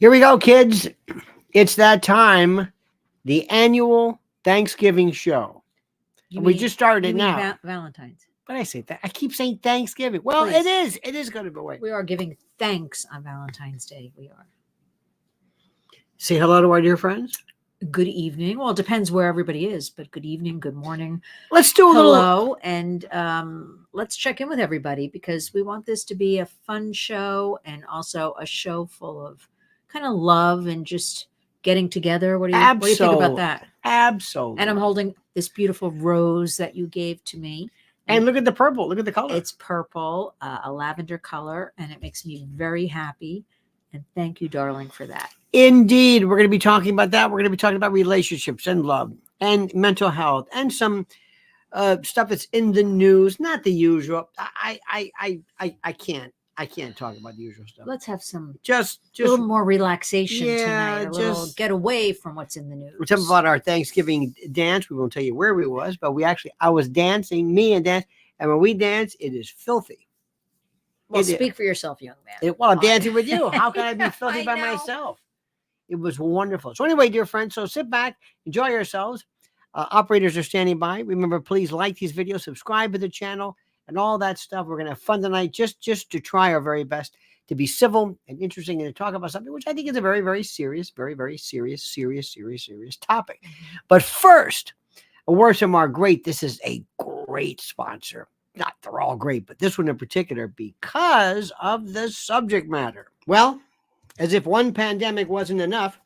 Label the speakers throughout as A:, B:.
A: Here we go, kids. It's that time, the annual Thanksgiving show. We just started it now.
B: Valentine's.
A: But I say that. I keep saying Thanksgiving. Well,
B: Please.
A: it is. It is going to be. Wait.
B: We are giving thanks on Valentine's Day. We are.
A: Say hello to our dear friends.
B: Good evening. Well, it depends where everybody is, but good evening, good morning.
A: Let's do a
B: hello, and let's check in with everybody because we want this to be a fun show and also a show full of kind of love and just getting together. What do you think about that?
A: Absolutely.
B: And I'm holding this beautiful rose that you gave to me.
A: And look at the purple. Look at the color.
B: It's purple, a lavender color, and it makes me very happy. And thank you, darling, for that.
A: Indeed. We're going to be talking about that. We're going to be talking about relationships and love and mental health and some stuff that's in the news. Not the usual. I can't talk about the usual stuff.
B: Let's have some
A: just
B: a little more relaxation tonight. A little
A: just
B: get away from what's in the news.
A: We're talking about our Thanksgiving dance. We won't tell you where we was, but I was dancing, me and dance, and when we dance, it is filthy.
B: Well, speak for yourself, young man.
A: I'm dancing with you. How can I be filthy by myself? It was wonderful. So anyway, dear friends, so sit back, enjoy yourselves. Operators are standing by. Remember, please like these videos, subscribe to the channel, and all that stuff. We're going to have fun tonight just to try our very best to be civil and interesting and to talk about something which I think is a very, very serious, very, very serious topic. But first, a word from our this is a great sponsor. Not they're all great, but this one in particular because of the subject matter. Well, as if one pandemic wasn't enough,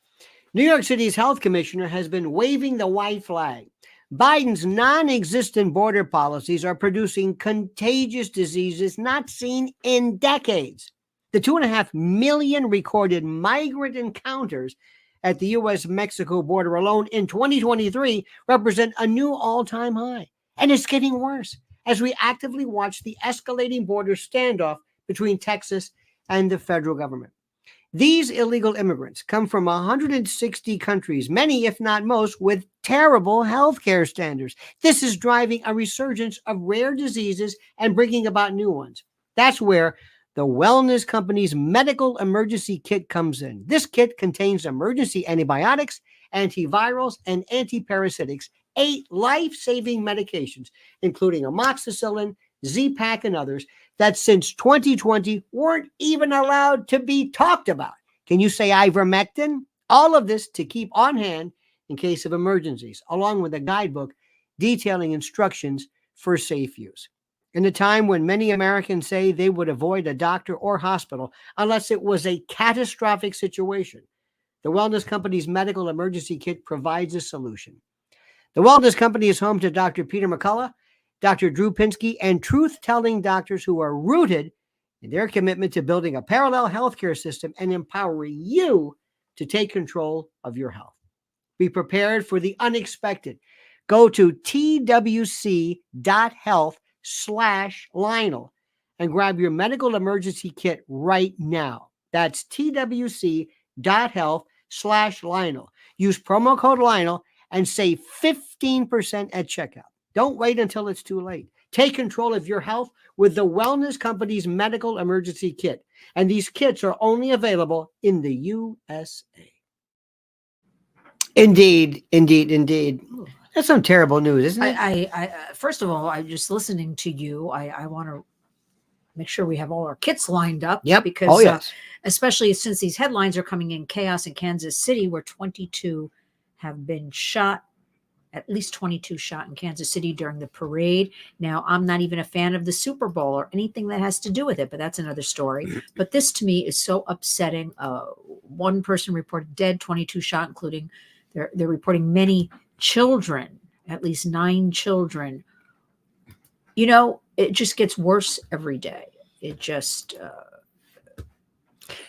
A: New York City's health commissioner has been waving the white flag. Biden's non-existent border policies are producing contagious diseases not seen in decades. The 2.5 million recorded migrant encounters at the U.S.-Mexico border alone in 2023 represent a new all-time high. And it's getting worse as we actively watch the escalating border standoff between Texas and the federal government. These illegal immigrants come from 160 countries, many, if not most, with terrible healthcare standards. This is driving a resurgence of rare diseases and bringing about new ones. That's where the wellness company's medical emergency kit comes in. This kit contains emergency antibiotics, antivirals, and antiparasitics, 8 life-saving medications, including amoxicillin, Z-Pak, and others that since 2020 weren't even allowed to be talked about. Can you say ivermectin? All of this to keep on hand in case of emergencies, along with a guidebook detailing instructions for safe use. In a time when many Americans say they would avoid a doctor or hospital unless it was a catastrophic situation, the Wellness Company's medical emergency kit provides a solution. The Wellness Company is home to Dr. Peter McCullough, Dr. Drew Pinsky, and truth-telling doctors who are rooted in their commitment to building a parallel healthcare system and empowering you to take control of your health. Be prepared for the unexpected. Go to twc.health/Lionel and grab your medical emergency kit right now. That's twc.health/Lionel. Use promo code Lionel and save 15% at checkout. Don't wait until it's too late. Take control of your health with the Wellness Company's medical emergency kit. And these kits are only available in the USA. Indeed. That's some terrible news, isn't it?
B: I first of all, I'm just listening to you. I want to make sure we have all our kits lined up.
A: Yep.
B: Because especially since these headlines are coming in chaos in Kansas City, where 22 have been shot. At least 22 shot in Kansas City during the parade. Now, I'm not even a fan of the Super Bowl or anything that has to do with it, but that's another story. But this to me is so upsetting. One person reported dead, 22 shot, including they're reporting many children, at least 9 children. You know, it just gets worse every day. It just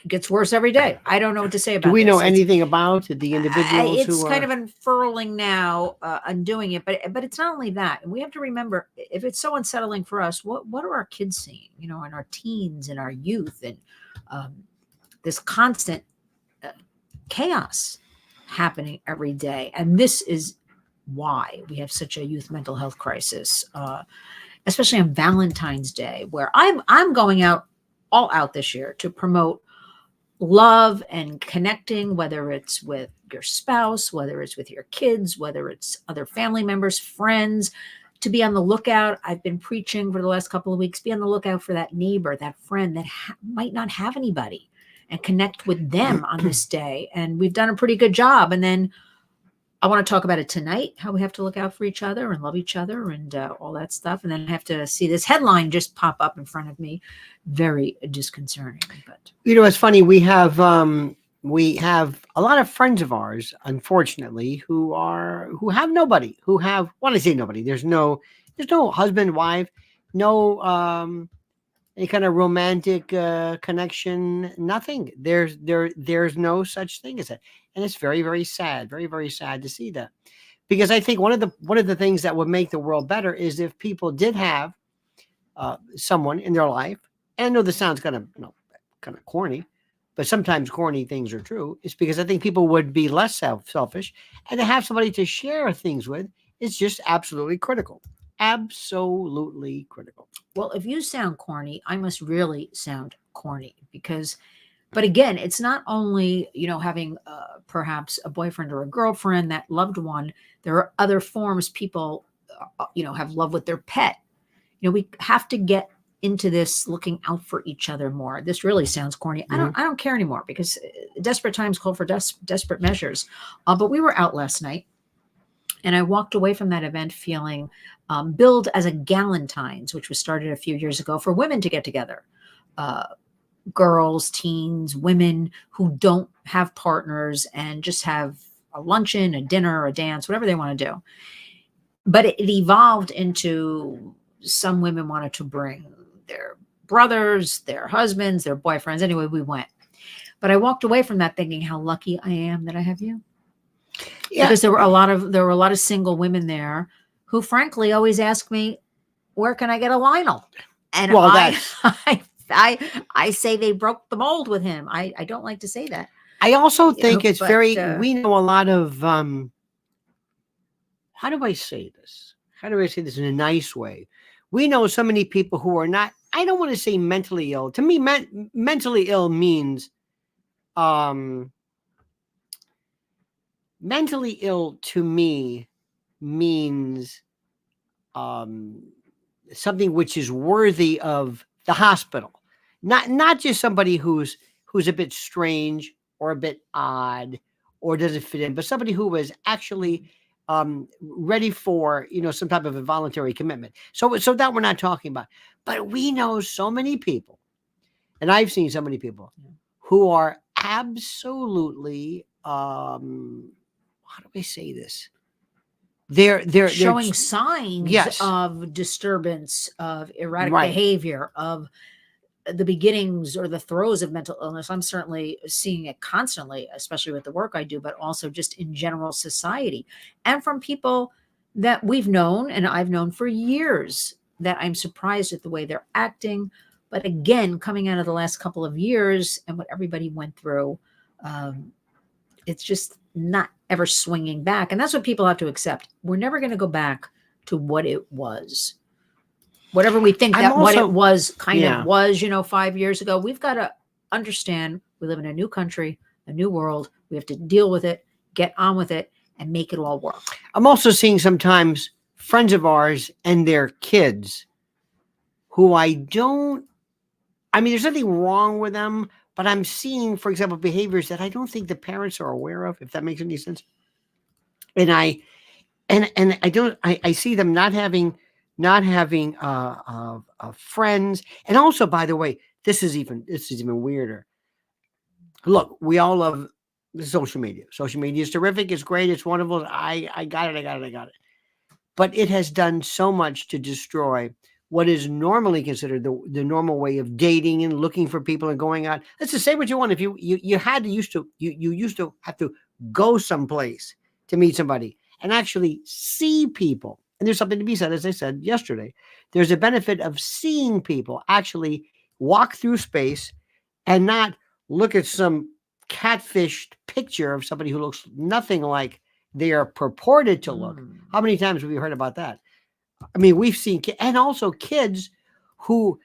B: gets worse every day. I don't know what to say about it.
A: Do we know anything about the individuals
B: it's kind of unfurling now, undoing it, but it's not only that. And we have to remember, if it's so unsettling for us, what are our kids seeing, you know, and our teens and our youth, and this constant chaos happening every day. And this is why we have such a youth mental health crisis, especially on Valentine's Day, where I'm going all out this year to promote love and connecting, whether it's with your spouse, whether it's with your kids, whether it's other family members, friends, to be on the lookout. I've been preaching for the last couple of weeks, be on the lookout for that neighbor, that friend that might not have anybody, and connect with them on this day. And we've done a pretty good job. And then I want to talk about it tonight, how we have to look out for each other and love each other and all that stuff. And then I have to see this headline just pop up in front of me. Very disconcerting. But
A: It's funny. We have a lot of friends of ours, unfortunately, who have nobody, when I say nobody, there's no husband, wife, no any kind of romantic connection, nothing. There's no such thing as that. And it's very, very sad, very, very sad to see that. Because I think one of the things that would make the world better is if people did have someone in their life. And I know this sounds kind of corny, but sometimes corny things are true. It's because I think people would be less selfish, and to have somebody to share things with is just absolutely critical. Absolutely critical.
B: Well, if you sound corny, I must really sound corny but again, it's not only, having perhaps a boyfriend or a girlfriend, that loved one. There are other forms people, have love with their pet. We have to get into this looking out for each other more. This really sounds corny. I don't care anymore, because desperate times call for desperate measures. But we were out last night, and I walked away from that event feeling billed as a Valentine's, which was started a few years ago for women to get together. Girls, teens, women who don't have partners and just have a luncheon, a dinner, a dance, whatever they want to do. But it evolved into some women wanted to bring their brothers, their husbands, their boyfriends. Anyway, we went. But I walked away from that thinking how lucky I am that I have you. Yeah. Because there were a lot of single women there who frankly always ask me, where can I get a Lionel? And I say they broke the mold with him. I don't like to say that.
A: I also think it's we know a lot of, how do I say this? How do I say this in a nice way? We know so many people who are not, I don't want to say mentally ill. To me, mentally ill means, mentally ill to me means something which is worthy of the hospital. Not just somebody who's a bit strange or a bit odd or doesn't fit in, but somebody who was actually ready for some type of a voluntary commitment. So that we're not talking about. But we know so many people, and I've seen so many people who are absolutely how do I say this? They're
B: showing signs of disturbance, of erratic behavior, of the beginnings or the throes of mental illness. I'm certainly seeing it constantly, especially with the work I do, but also just in general society, and from people that we've known and I've known for years, that I'm surprised at the way they're acting. But again, coming out of the last couple of years and what everybody went through, it's just not ever swinging back. And that's what people have to accept. We're never going to go back to what it was. Whatever we think what it was was, 5 years ago. We've got to understand we live in a new country, a new world. We have to deal with it, get on with it, and make it all work.
A: I'm also seeing sometimes friends of ours and their kids who there's nothing wrong with them, but I'm seeing, for example, behaviors that I don't think the parents are aware of, if that makes any sense. And I see them not having friends. And also, by the way, this is even weirder. Look, we all love social media. Social media is terrific. It's great. It's wonderful. I got it. But it has done so much to destroy what is normally considered the normal way of dating and looking for people and going out. Let's just say what you want. If you used to have to go someplace to meet somebody and actually see people. And there's something to be said, as I said yesterday. There's a benefit of seeing people actually walk through space and not look at some catfished picture of somebody who looks nothing like they are purported to look. How many times have we heard about that? I mean, we've seen, and also kids who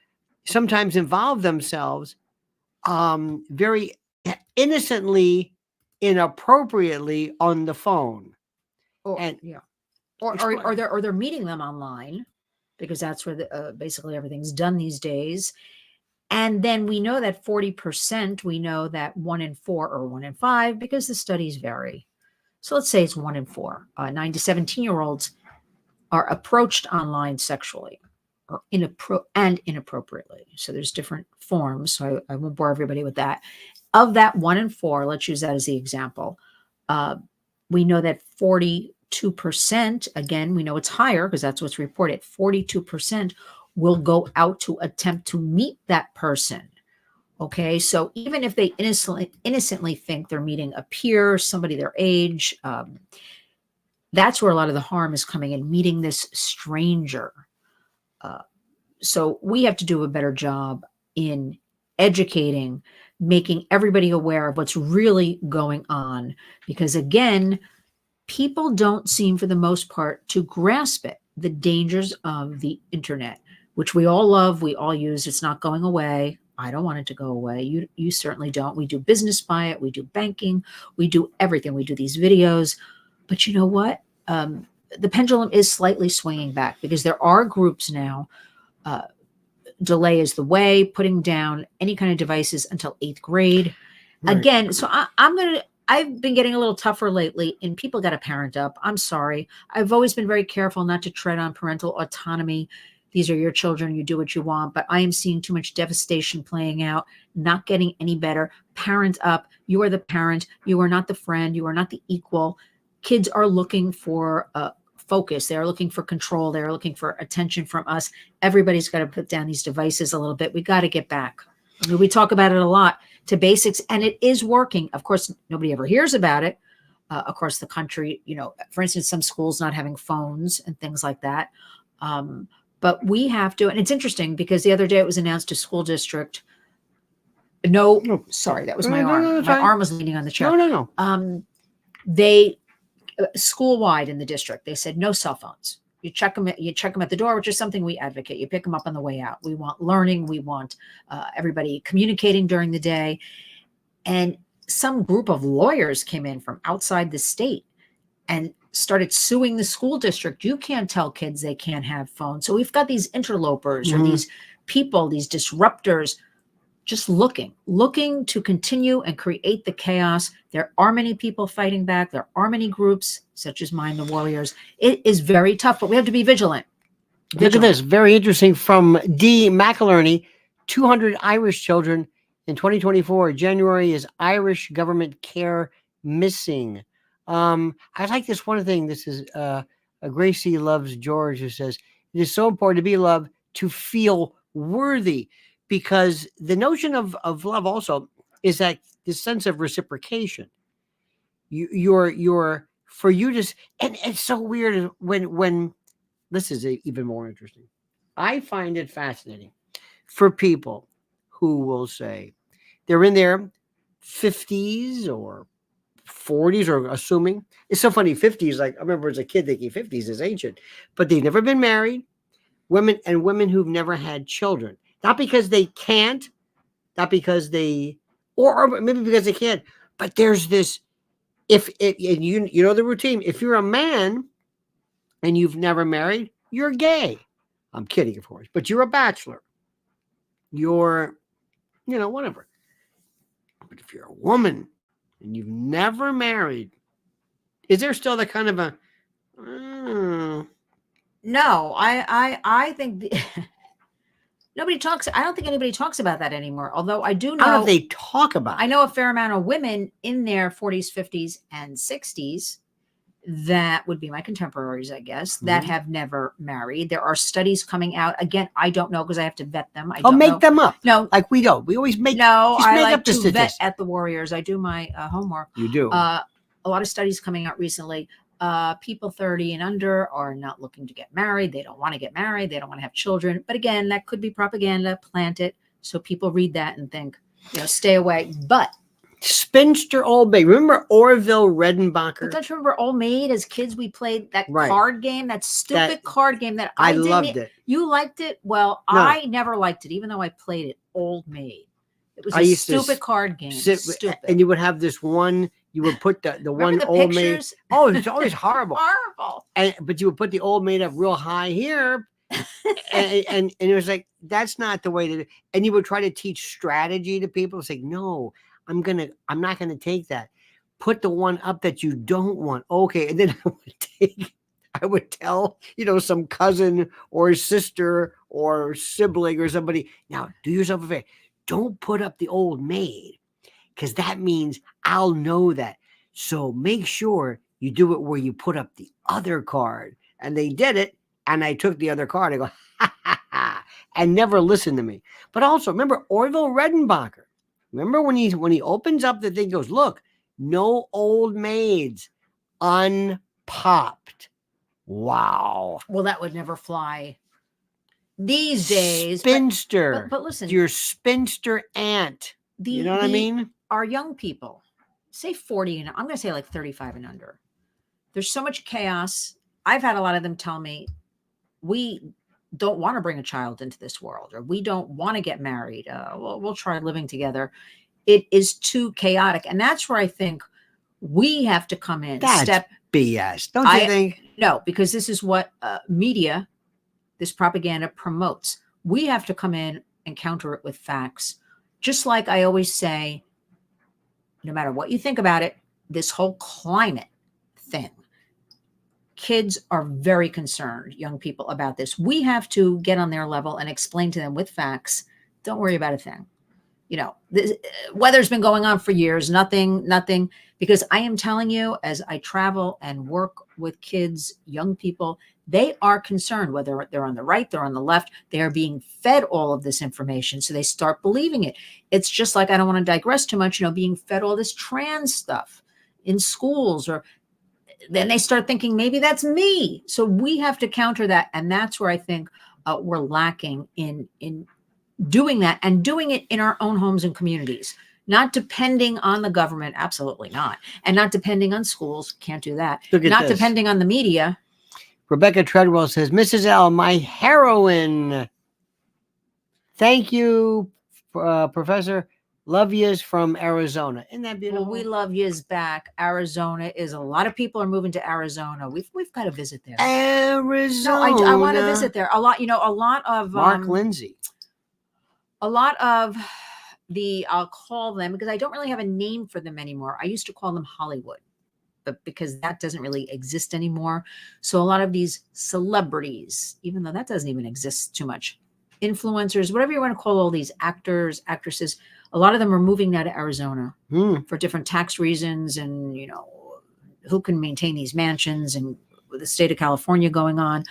A: sometimes involve themselves very innocently, inappropriately on the phone.
B: Or
A: And
B: yeah, or they're meeting them online because that's where basically everything's done these days. And then we know that 40%, we know that 1 in 4 or 1 in 5, because the studies vary. So let's say it's 1 in 4. 9 to 17-year-olds are approached online sexually or inappropriately. So there's different forms. So I won't bore everybody with that. Of that 1 in 4, let's use that as the example. We know that 42%, again, we know it's higher because that's what's reported, 42% will go out to attempt to meet that person. Okay, so even if they innocently think they're meeting a peer, somebody their age, that's where a lot of the harm is coming in, meeting this stranger. So we have to do a better job in educating, making everybody aware of what's really going on. Because again, people don't seem, for the most part, to grasp it, the dangers of the internet, which we all love, we all use. It's not going away. I don't want it to go away. You certainly don't. We do business by it. We do banking. We do everything. We do these videos. But you know what? The pendulum is slightly swinging back because there are groups now. Delay is the way, putting down any kind of devices until 8th grade. Right. Again, so I've been getting a little tougher lately, and people got to parent up. I'm sorry. I've always been very careful not to tread on parental autonomy. These are your children. You do what you want. But I am seeing too much devastation playing out, not getting any better. Parent up. You are the parent. You are not the friend. You are not the equal. Kids are looking for focus. They're looking for control. They're looking for attention from us. Everybody's got to put down these devices a little bit. We got to get back. I mean, we talk about it a lot, to basics, and it is working. Of course, nobody ever hears about it across the country. You know, for instance, some schools not having phones and things like that. But we have to, and it's interesting because the other day it was announced to school district. No, sorry, that was my arm. My arm was leaning on the chair.
A: No.
B: They school-wide in the district, they said no cell phones. You check them at the door, which is something we advocate. You pick them up on the way out. We want learning. We want everybody communicating during the day. And some group of lawyers came in from outside the state and started suing the school district. You can't tell kids they can't have phones. So we've got these interlopers or these people, these disruptors, just looking to continue and create the chaos. There are many people fighting back. There are many groups such as mine, the Warriors. It is very tough, but we have to be vigilant.
A: Look at this. Very interesting from D. McIlerney. 200 Irish children in 2024. January is Irish government care missing. I like this one thing. This is Gracie Loves George, who says, it is so important to be loved, to feel worthy. Because the notion of love also is that this sense of reciprocation. You're for you to, and it's so weird when this is even more interesting. I find it fascinating for people who will say they're in their 50s or 40s, or assuming it's so funny. 50s, like I remember as a kid thinking 50s is ancient, but they've never been married. Women who've never had children. Not because they can't, not because they, or maybe because they can't, but there's this, if you know the routine, if you're a man and you've never married, you're gay. I'm kidding, of course, but you're a bachelor. You're, whatever. But if you're a woman and you've never married, is there still the kind of a,
B: No, I think nobody talks. I don't think anybody talks about that anymore. Although I do know.
A: I don't know if they talk about it.
B: I know a fair amount of women in their 40s, 50s, and 60s that would be my contemporaries, I guess, that have never married. There are studies coming out. Again, I don't know because I have to vet them.
A: I'll make them up.
B: No,
A: like we don't. We always make.
B: No,
A: just
B: I
A: make
B: like
A: up the
B: to
A: statistics.
B: vet at the Warriors. I do my homework.
A: You do.
B: A lot of studies coming out recently. People 30 and under are not looking to get married. They don't want to get married. They don't want to have children. But again, that could be propaganda planted. So people read that and think, stay away. But
A: Spinster Old Maid. Remember Orville Redenbacher?
B: But don't you remember Old Maid? As kids, we played that card game, that stupid card game that
A: I loved it.
B: You liked it? Well, no. I never liked it, even though I played it. Old Maid. It was
A: I
B: a
A: used to
B: stupid card game. Stupid.
A: and you would have this one. You would put the
B: Remember
A: one
B: the
A: old maid.
B: pictures?
A: Oh, it's always horrible.
B: Horrible.
A: But you would put the old maid up real high here, and it was like that's not the way to. And you would try to teach strategy to people. It's like, no, I'm not gonna take that. Put the one up that you don't want. Okay, and then I would tell some cousin or sister or sibling or somebody. Now do yourself a favor. Don't put up the old maid, because that means I'll know that. So make sure you do it where you put up the other card. And they did it. And I took the other card. I go, ha, ha, ha, and never listened to me. But also, remember Orville Redenbacher. Remember when he opens up the thing, goes, look, no old maids, unpopped. Wow.
B: Well, that would never fly these days.
A: Spinster.
B: But listen,
A: your spinster aunt. You know what I mean?
B: Our young people, say 40 and I'm going to say like 35 and under. There's so much chaos. I've had a lot of them tell me, we don't want to bring a child into this world, or we don't want to get married. We'll try living together. It is too chaotic. And that's where I think we have to come in.
A: That's BS. Don't you think?
B: No, because this is what media, this propaganda promotes. We have to come in and counter it with facts. Just like I always say, no matter what you think about it, this whole climate thing, kids are very concerned, young people, about this. We have to get on their level and explain to them with facts. Don't worry about a thing. This weather's been going on for years. Nothing, because I am telling you, as I travel and work with kids, young people, they are concerned whether they're on the right, they're on the left. They are being fed all of this information. So they start believing it. It's just like, I don't want to digress too much, being fed all this trans stuff in schools, or then they start thinking maybe that's me. So we have to counter that. And that's where I think we're lacking in doing that, and doing it in our own homes and communities, not depending on the government. Absolutely not. And not depending on schools. Can't do that. Not depending on the media.
A: Rebecca Treadwell says, Mrs. L, my heroine. Thank you, Professor. Love yous from Arizona. Isn't that beautiful?
B: Well, we love yous back. Arizona is, a lot of people are moving to Arizona. We've got to visit there.
A: Arizona.
B: No, I want to visit there. A lot of
A: Mark Lindsay.
B: A lot of I'll call them, because I don't really have a name for them anymore. I used to call them Hollywood, but because that doesn't really exist anymore. So a lot of these celebrities, even though that doesn't even exist too much, influencers, whatever you want to call all these actors, actresses, a lot of them are moving now to Arizona for different tax reasons, and who can maintain these mansions, and with the state of California going on.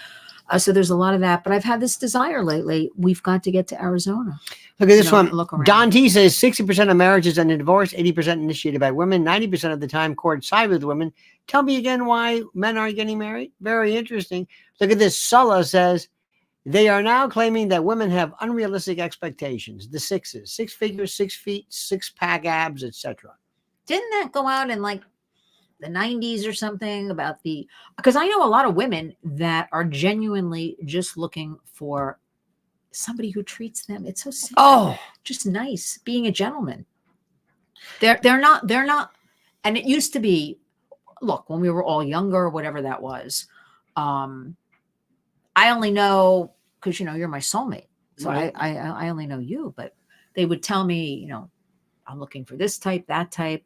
B: So there's a lot of that, but I've had this desire lately. We've got to get to Arizona.
A: Look at this one.
B: Look around.
A: Don T says 60% of marriages end in divorce, 80% initiated by women, 90% of the time courts side with women. Tell me again why men aren't getting married. Very interesting. Look at this. Sulla says they are now claiming that women have unrealistic expectations. The sixes, 6 figures, 6 feet, 6-pack abs, etc.
B: Didn't that go out in like the 90s or something about because I know a lot of women that are genuinely just looking for somebody who treats them. It's so simple.
A: Oh,
B: just nice, being a gentleman. They're not, and it used to be, look, when we were all younger, whatever that was, I only know because, you're my soulmate. So right. I only know you, but they would tell me, I'm looking for this type, that type.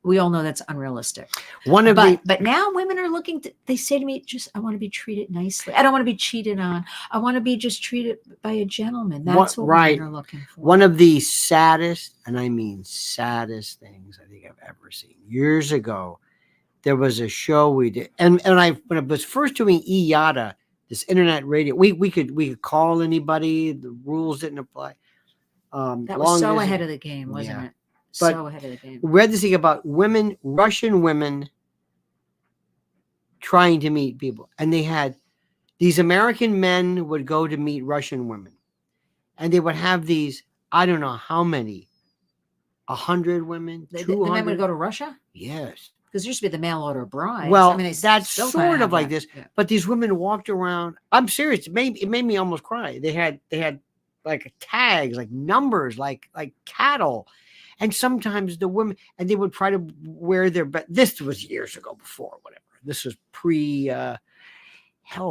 B: We all know that's unrealistic. But now women are looking they say to me, I want to be treated nicely. I don't want to be cheated on. I want to be just treated by a gentleman. That's what women are looking for. One of the saddest, and I mean saddest things I think I've ever seen. Years ago, there was a show we did. And when I was first doing IATA, this internet radio, we could call anybody. The rules didn't apply. That was so ahead of the game, wasn't it? But so ahead of the game. We read this thing about women, Russian women trying to meet people. And they had these American men would go to meet Russian women. And they would have these, I don't know how many, 100 women, 200. The men would go to Russia? Yes. Because there used to be the mail order bride. Well, that's sort of like this. Yeah. But these women walked around. I'm serious. It made me almost cry. They had
A: tags, like numbers, like cattle. And sometimes the women, and they would try to wear their best. This was years ago, before whatever. This was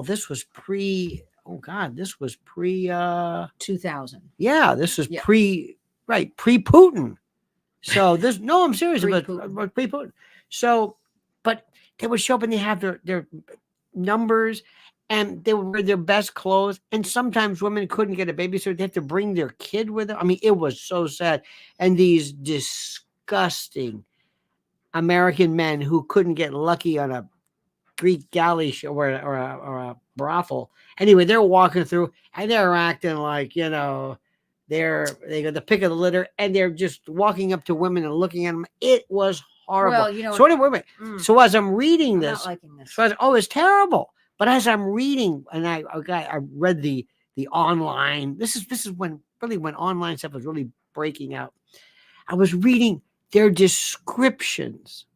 A: this was pre. Oh God, this was pre
B: 2000.
A: Yeah, this was
B: Yeah.
A: pre-Putin. So this, no, I'm serious about
B: Pre-Putin.
A: pre-Putin. So, but they would show up and they have their numbers, and they would wear their best clothes. And sometimes women couldn't get a babysitter; they have to bring their kid with them. I mean, it was so sad. And these disgusting American men who couldn't get lucky on a Greek galley show or a brothel. Anyway, they're walking through and they're acting like, they got the pick of the litter, and they're just walking up to women and looking at them. It was horrible.
B: Well,
A: So anyway, so as I'm reading
B: I'm
A: this,
B: not liking this.
A: so it's terrible. But as I'm reading, and I read the online. This is when online stuff was really breaking out. I was reading their descriptions,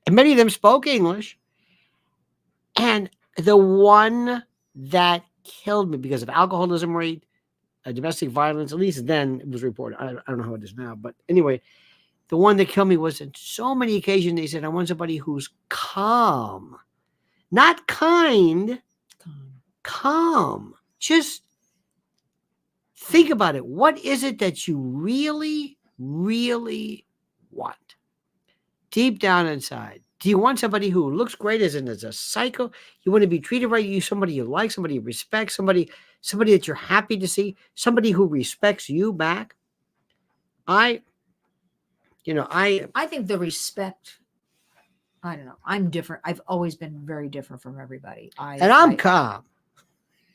A: and many of them spoke English. And the one that killed me because of alcoholism rate, domestic violence, at least then it was reported. I don't know how it is now. But anyway, the one that killed me was, in so many occasions, they said, I want somebody who's calm. Not kind, calm. Just think about it. What is it that you really, really want? Deep down inside. Do you want somebody who looks great as a psycho? You want to be treated right? You somebody you like, somebody you respect, somebody that you're happy to see, somebody who respects you back. I
B: think the respect, I don't know. I'm different. I've always been very different from everybody.
A: I'm calm.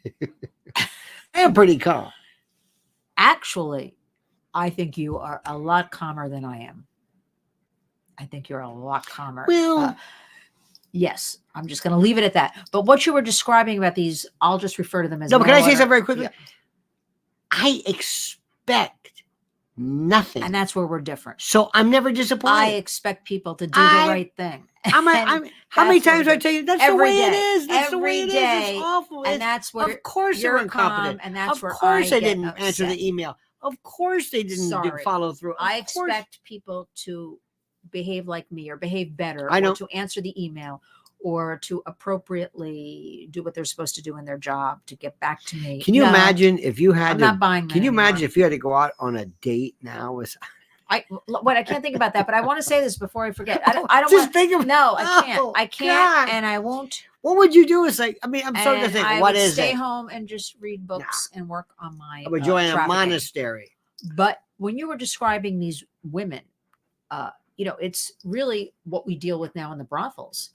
A: I am pretty calm.
B: Actually, I think you are a lot calmer than I am. I think you're a lot calmer.
A: Well,
B: yes, I'm just going to leave it at that. But what you were describing about these, I'll just refer to them as.
A: No, but can I say something very quickly?
B: Yeah.
A: I expect nothing.
B: And that's where we're different.
A: So I'm never disappointed.
B: I expect people to do the right thing.
A: How many times do I tell you that's the way it is? That's the way it is.
B: Day,
A: it's awful.
B: And that's where
A: of course they're incompetent.
B: And that's
A: of course they didn't answer the email. Of course they didn't follow through.
B: I expect people to behave like me or behave better,
A: or
B: to answer the email, or to appropriately do what they're supposed to do in their job to get back to me.
A: Can you imagine if you had
B: I'm not buying that
A: Can you
B: anymore.
A: imagine if you had to go out on a date now with
B: I can't think about that, but I want to say this before I forget. I don't
A: just think of
B: no, I can't.
A: Oh,
B: I can't
A: God.
B: And I won't.
A: What would you do? It's like, I'm starting to think,
B: I
A: what
B: would
A: is
B: stay
A: it?
B: home and just read books and work on my
A: I would join a
B: trafficking.
A: monastery.
B: But when you were describing these women, it's really what we deal with now in the brothels,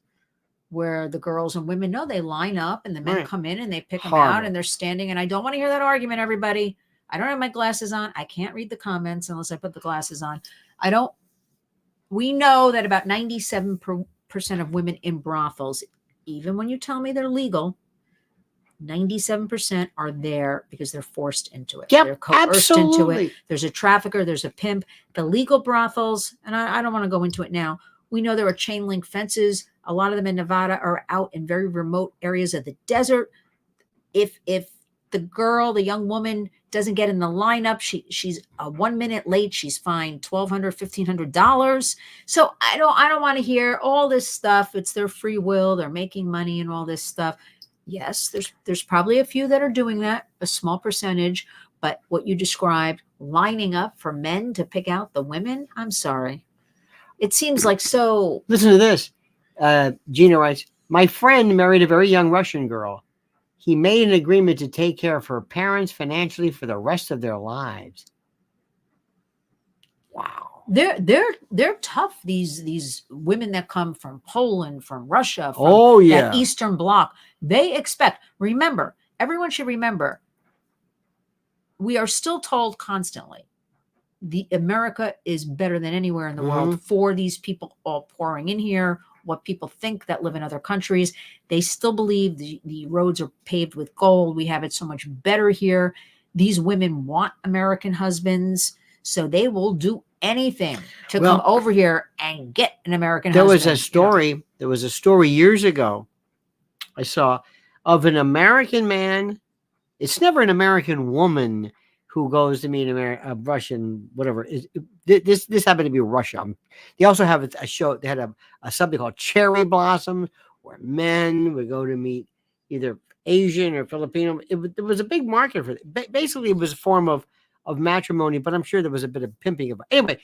B: where the girls and women know they line up and the men come in and they pick them out and they're standing. And I don't want to hear that argument, everybody. I don't have my glasses on. I can't read the comments unless I put the glasses on. We know that about 97% of women in brothels, even when you tell me they're legal, 97% are there because they're forced into it.
A: Yep,
B: they're coerced
A: absolutely.
B: into it. There's a trafficker, there's a pimp. The legal brothels, and I don't want to go into it now. We know there are chain link fences. A lot of them in Nevada are out in very remote areas of the desert. If the young woman doesn't get in the lineup, she's 1 minute late, she's fined $1,200, $1,500. So I don't want to hear all this stuff. It's their free will. They're making money and all this stuff. Yes, there's probably a few that are doing that, a small percentage, but what you described, lining up for men to pick out the women, I'm sorry. It seems like so.
A: Listen to this. Gina writes, my friend married a very young Russian girl. He made an agreement to take care of her parents financially for the rest of their lives. Wow.
B: They're tough. These women that come from Poland, from Russia, from that Eastern Bloc, they expect. Remember, everyone should remember. We are still told constantly, the America is better than anywhere in the world for these people all pouring in here. What people think that live in other countries, they still believe the roads are paved with gold. We have it so much better here. These women want American husbands, so they will do anything to come over here and get an American husband.
A: There was a story years ago I saw of an American man. It's never an American woman who goes to meet a Russian, whatever. This happened to be Russia. They also have a show. They had a something called Cherry Blossom, where men would go to meet either Asian or Filipino. There was a big market for it. Basically, it was a form of matrimony, but I'm sure there was a bit of pimping about. Anyway,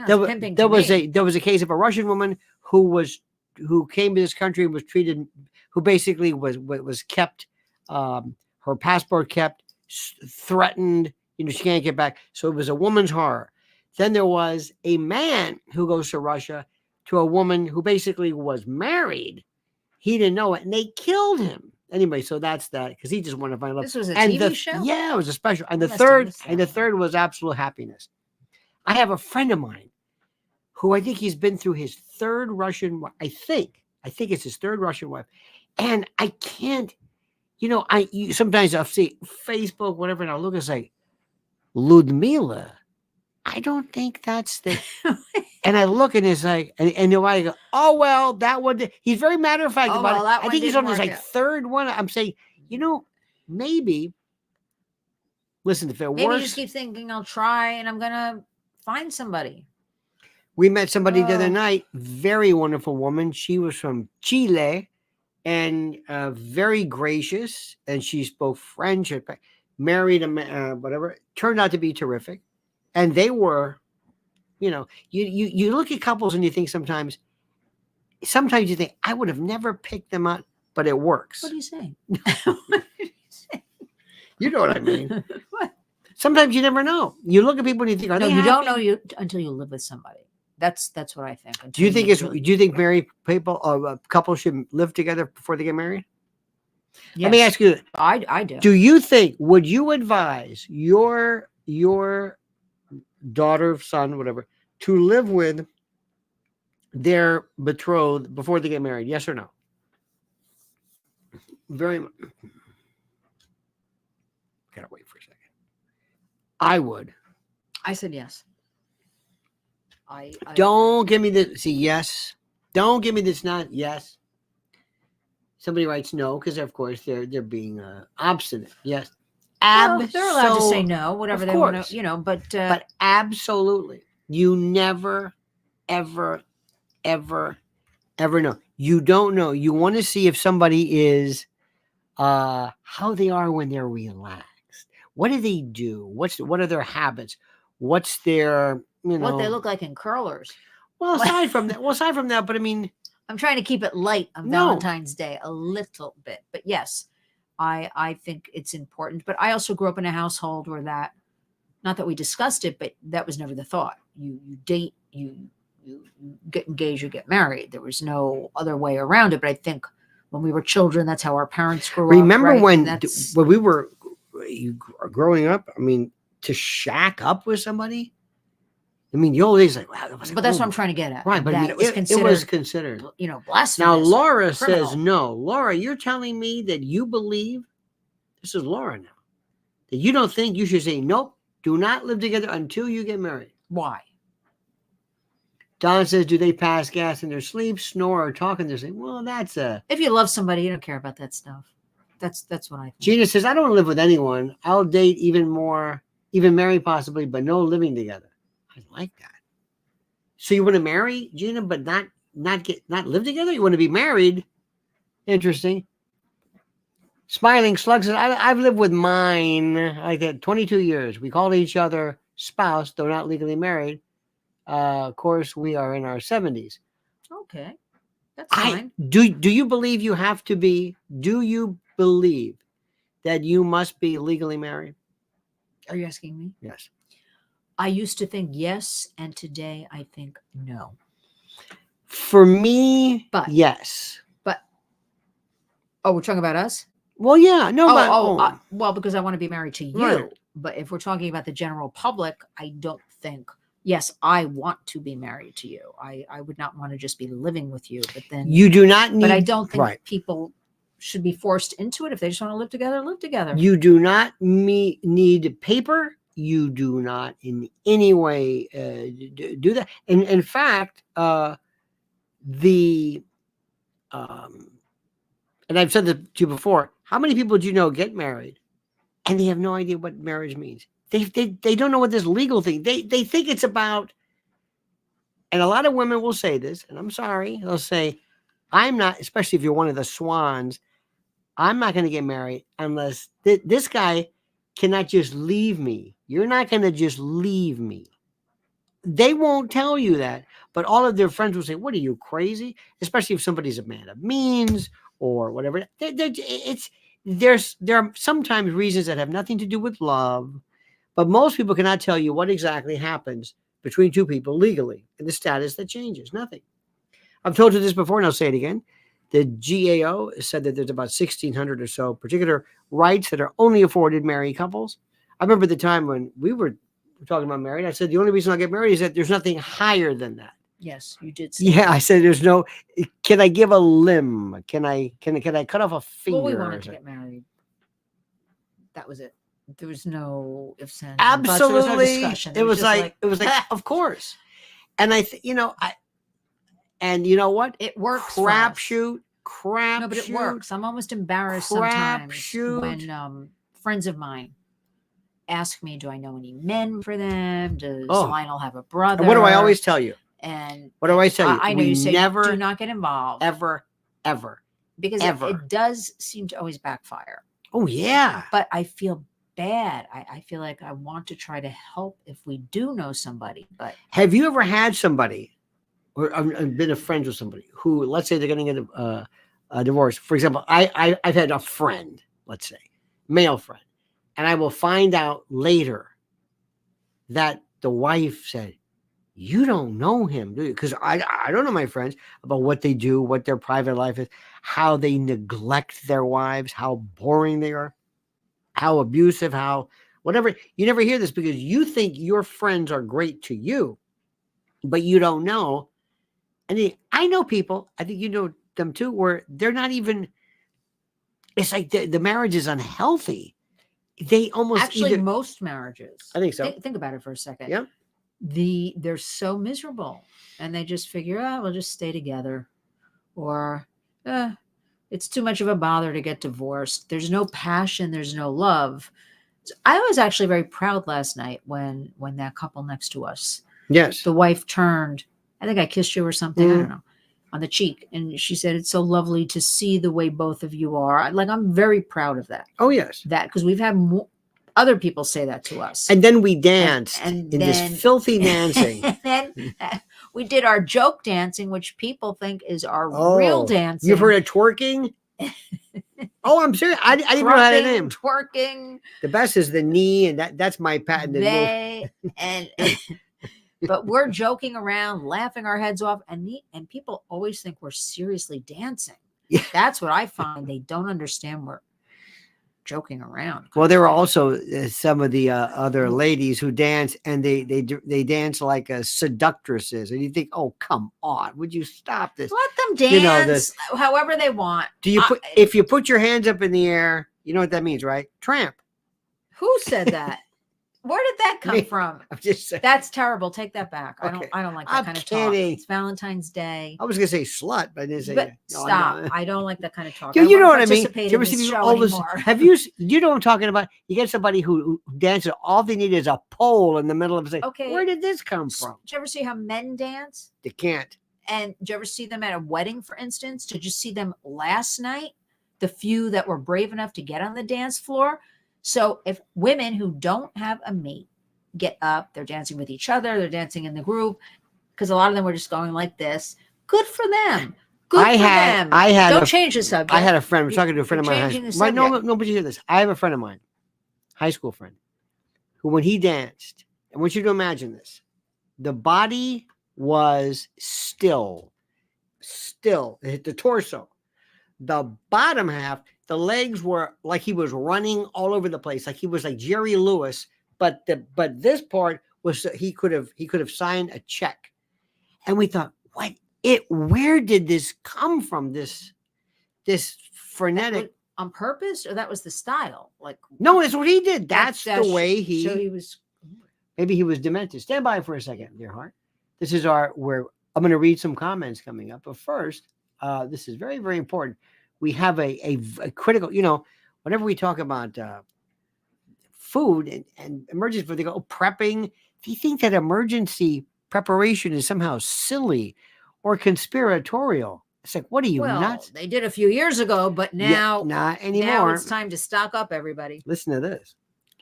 A: there was a case of a Russian woman who came to this country and was treated, who basically was kept, her passport kept, threatened. She can't get back. So it was a woman's horror. Then there was a man who goes to Russia to a woman who basically was married. He didn't know it, and they killed him. Anyway, so that's that, because he just wanted to find love.
B: This was a TV show?
A: Yeah, it was a special. And the third was absolute happiness. I have a friend of mine who I think he's been through his third Russian wife. I think it's his third Russian wife. And I can't, sometimes I'll see Facebook, whatever, and I'll look and say, Ludmila, I don't think that's the. And I look and it's like, and I go, oh well, that one. He's very matter of fact about it. I think he's on his third one. I'm saying, maybe. Listen, if it works,
B: maybe you just keep thinking, I'll try, and I'm gonna find somebody.
A: We met somebody the other night. Very wonderful woman. She was from Chile, and very gracious. And she spoke French. Married a man, whatever. Turned out to be terrific, and they were. You look at couples and you think sometimes you think, I would have never picked them up, but it works.
B: What are you saying?
A: You know what I mean?
B: What?
A: Sometimes you never know. You look at people and you think,
B: you don't know until you live with somebody. That's what I think.
A: Do you think married people or couples should live together before they get married?
B: Yes.
A: Let me ask you.
B: I do.
A: Do you think, would you advise your daughter, son, whatever, to live with their betrothed before they get married? Yes or no? Very much. Gotta wait for a second. I would.
B: I said yes.
A: Don't give me this. See, yes. Don't give me this. Not yes. Somebody writes no because, of course, they're being obstinate. Yes.
B: Well, they're allowed to say no, whatever they want to,
A: but absolutely, you never, ever, ever, ever know. You don't know. You want to see if somebody is, how they are when they're relaxed. What do they do? What are their habits? What's their,
B: what they look like in curlers?
A: Well, aside from that, but I mean,
B: I'm trying to keep it light on Valentine's Day a little bit, but yes. I think it's important, but I also grew up in a household where not that we discussed it, but that was never the thought. You date, you get engaged, you get married. There was no other way around it. But I think when we were children, that's how our parents grew up.
A: Remember when we were growing up? I mean, to shack up with somebody. I mean, the old days, like, wow.
B: But that's what I'm trying to get at.
A: Right, but
B: it was considered. Blasphemous.
A: Now, Laura says no. Laura, you're telling me that you believe, this is Laura now, that you don't think you should say, nope, do not live together until you get married.
B: Why?
A: Don says, do they pass gas in their sleep, snore, or talk in their sleep? Well, that's
B: if you love somebody, you don't care about that stuff. That's what I think.
A: Gina says, I don't live with anyone. I'll date even marry possibly, but no living together. I like that. So you want to marry, Gina, but not live together? You want to be married? Interesting. Smiling Slug says, I've lived with mine like that 22 years. We called each other spouse, though not legally married. Of course, we are in our 70s.
B: Okay. That's fine.
A: Do you believe you have to be? Do you believe that you must be legally married?
B: Are you asking me?
A: Yes.
B: I used to think yes, and today I think no.
A: For me, yes.
B: But we're talking about us?
A: Well, yeah. No,
B: well, because I want to be married to you. Right. But if we're talking about the general public, I don't think. Yes, I want to be married to you. I would not want to just be living with you. But then
A: you do not need.
B: But I don't think people should be forced into it. If they just want to live together, live together.
A: You do not need paper. You do not in any way do that. And in fact, and I've said this to you before, how many people do you know get married and they have no idea what marriage means? They don't know what this legal thing. They think it's about. And a lot of women will say this, and I'm sorry. They'll say, "I'm not," especially if you're one of the swans. I'm not going to get married unless this guy cannot just leave me. You're not going to just leave me. They won't tell you that, but all of their friends will say, "What are you, crazy?" Especially if somebody's a man of means or whatever. There are sometimes reasons that have nothing to do with love, but most people cannot tell you what exactly happens between two people legally and the status that changes. Nothing. I've told you this before, and I'll say it again. The GAO said that there's about 1,600 or so particular rights that are only afforded married couples. I remember the time when we were talking about married. I said the only reason I'll get married is that there's nothing higher than that.
B: Yes, you did say
A: Yeah,
B: that.
A: I said there's no. Can I give a limb? Can I cut off a finger?
B: Well, we
A: or
B: wanted to
A: something?
B: get married. That was it. There was no ifs, ands, and buts.
A: Absolutely.
B: There was no discussion.
A: It was
B: just
A: like of course. And and you know what?
B: it works. for us.
A: Crapshoot.
B: No, but it works. I'm almost embarrassed sometimes
A: Crapshoot.
B: when friends of mine ask me, "Do I know any men for them? Does
A: Oh.
B: Lionel have a brother?"
A: And what do I always tell you?
B: And
A: What do I tell you?
B: I know
A: We
B: you say
A: never,
B: do not get involved
A: ever,
B: because
A: ever.
B: it does seem to always backfire.
A: Oh yeah.
B: But I feel bad. I feel like I want to try to help if we do know somebody. But
A: Have you ever had somebody, or been a friend with somebody who, let's say, they're going to get a divorce? For example, I've had a friend, let's say, male friend, and I will find out later that the wife said, "You don't know him, do you?" Because I don't know my friends about what they do, what their private life is, how they neglect their wives, how boring they are, how abusive, how whatever. You never hear this because you think your friends are great to you, but you don't know. And I know people, I think you know them too, where they're not even, it's like the marriage is unhealthy. They almost
B: actually, most marriages.
A: I think so.
B: Think about it for a second.
A: Yep.
B: They're so miserable, and they just figure, we'll just stay together, or it's too much of a bother to get divorced. There's no passion. There's no love. So I was actually very proud last night when that couple next to us,
A: Yes.
B: the wife turned. I think I kissed you or something. I don't know, on the cheek, and she said, "It's so lovely to see the way both of you are." Like, I'm very proud of that.
A: Oh yes.
B: That because we've had other people say that to us.
A: And then we danced
B: And
A: in
B: then-
A: this filthy dancing.
B: And then we did our joke dancing, which people think is our real
A: Oh,
B: dancing.
A: You've heard of twerking? Oh, I'm serious. I didn't even know how to name.
B: Twerking.
A: The best is the knee, and that's my patented move.
B: They and but we're joking around, laughing our heads off, and people always think we're seriously dancing.
A: Yeah.
B: That's what I find. They don't understand we're joking around.
A: Well, there were also some of the other ladies who dance, and they dance like seductresses, and you think, "Oh, come on, would you stop this?"
B: Let them dance however they want.
A: Do you put if you put your hands up in the air? You know what that means, right? Tramp.
B: Who said that? Where did that come
A: Me.
B: from?
A: I'm just saying.
B: That's terrible. Take that back.
A: Okay.
B: I don't like that
A: I'm
B: kind of
A: kidding.
B: talk. It's Valentine's Day.
A: I was gonna say slut, but I didn't say
B: But
A: that. No,
B: stop. I don't like that kind of talk.
A: You
B: I
A: know
B: don't
A: what I mean?
B: participate
A: Do you ever
B: in this
A: see
B: show
A: all this?
B: anymore.
A: Have you? You know what I'm talking about? You get somebody who dances. All they need is a pole in the middle of it.
B: Okay.
A: Where did this come from?
B: Did you ever see how men dance?
A: They can't.
B: And did you ever see them at a wedding, for instance? Did you see them last night? The few that were brave enough to get on the dance floor. So if women who don't have a mate get up, they're dancing with each other, they're dancing in the group, because a lot of them were just going like this. Good for them. Good for them. Don't change the subject.
A: I had a friend. I was talking to a friend of
B: You're
A: mine.
B: changing the
A: Right? No,
B: subject.
A: nobody hear this. I have a friend of mine, high school friend, who when he danced, I want you to imagine this: the body was still, it hit the torso. The bottom half, the legs were like he was running all over the place, like he was like Jerry Lewis. But this part was he could have signed a check, and we thought, where did this come from? This frenetic
B: on purpose, or that was the style? Like,
A: no, that's what he did. That's the way he.
B: So he was.
A: Maybe he was demented. Stand by for a second, dear heart. This is where I'm going to read some comments coming up. But first, this is very, very important. We have a critical. You know, whenever we talk about food and emergency food, they go, oh, prepping. They think that emergency preparation is somehow silly or conspiratorial. It's like, what are you,
B: Well,
A: nuts?
B: they did a few years ago, but now,
A: not
B: now
A: anymore.
B: it's time to stock up, everybody.
A: Listen to this.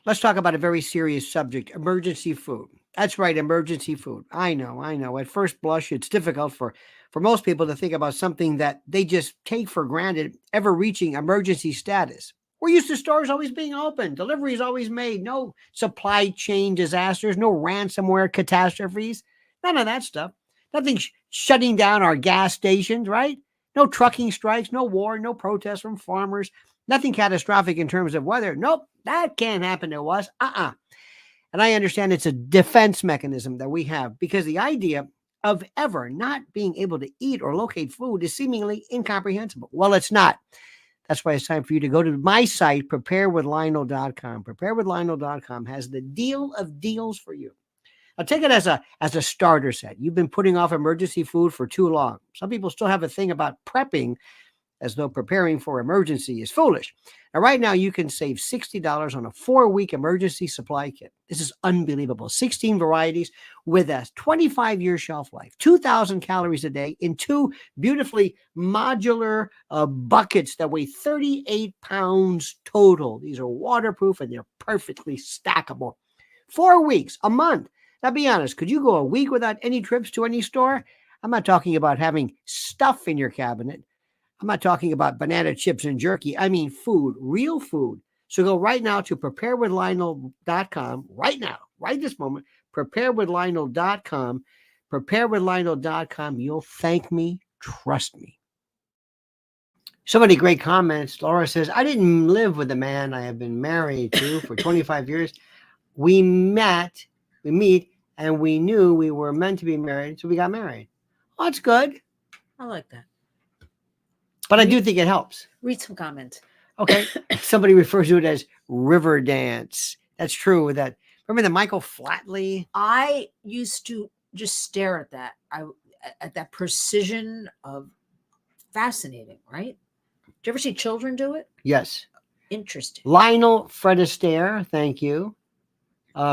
A: Let's talk about a very serious subject, emergency food. That's right, emergency food. I know. At first blush, it's difficult for most people to think about something that they just take for granted, ever reaching emergency status. We're used to stores always being open, deliveries always made, no supply chain disasters, no ransomware catastrophes, none of that stuff. Nothing shutting down our gas stations, right? No trucking strikes, no war, no protests from farmers, nothing catastrophic in terms of weather. Nope, that can't happen to us. And I understand it's a defense mechanism that we have because the idea of ever not being able to eat or locate food is seemingly incomprehensible. Well, it's not. That's why it's time for you to go to my site, preparewithlionel.com. Preparewithlionel.com has the deal of deals for you. Now, take it as a starter set. You've been putting off emergency food for too long. Some people still have a thing about prepping as though preparing for emergency is foolish. Now, right now, you can save $60 on a 4-week emergency supply kit. This is unbelievable. 16 varieties with a 25-year shelf life, 2,000 calories a day in 2 beautifully modular buckets that weigh 38 pounds total. These are waterproof and they're perfectly stackable. 4 weeks, a month. Now, be honest, could you go a week without any trips to any store? I'm not talking about having stuff in your cabinet. I'm not talking about banana chips and jerky. I mean food, real food. So go right now to preparewithlionel.com, right now, right this moment, preparewithlionel.com, preparewithlionel.com. You'll thank me, trust me. So many great comments. Laura says, I didn't live with a man I have been married to for 25 years. We meet, and we knew we were meant to be married, so we got married. Oh, that's good.
B: I like that.
A: But I do think it helps.
B: Read some comments.
A: Okay. Somebody refers to it as river dance. That's true. That remember the Michael Flatley?
B: I used to just stare at that. At that precision of fascinating, right? Did you ever see children do it?
A: Yes.
B: Interesting.
A: Lionel Fred Astaire, thank you.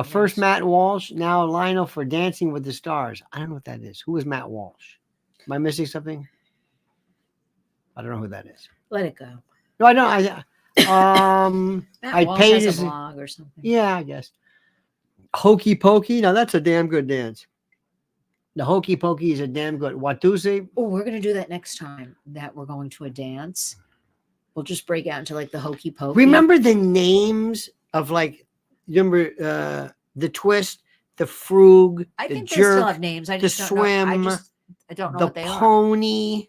A: First
B: Yes.
A: Matt Walsh, now Lionel for Dancing with the Stars. I don't know what that is. Who is Matt Walsh? Am I missing something? I don't know who that is.
B: Let it go.
A: No, I don't.
B: Matt
A: I
B: Walsh
A: paid
B: has
A: his
B: a blog or something.
A: Yeah, I guess. Hokey Pokey. Now that's a damn good dance. The Hokey Pokey is a damn good. Watusi.
B: Oh, we're going to do that next time that we're going to a dance. We'll just break out into like the hokey pokey.
A: Remember the names of like, remember the twist, the frug,
B: I
A: the
B: think
A: jerk,
B: they still have names. I
A: the
B: just don't
A: swim,
B: know. I don't know
A: the
B: what they
A: pony,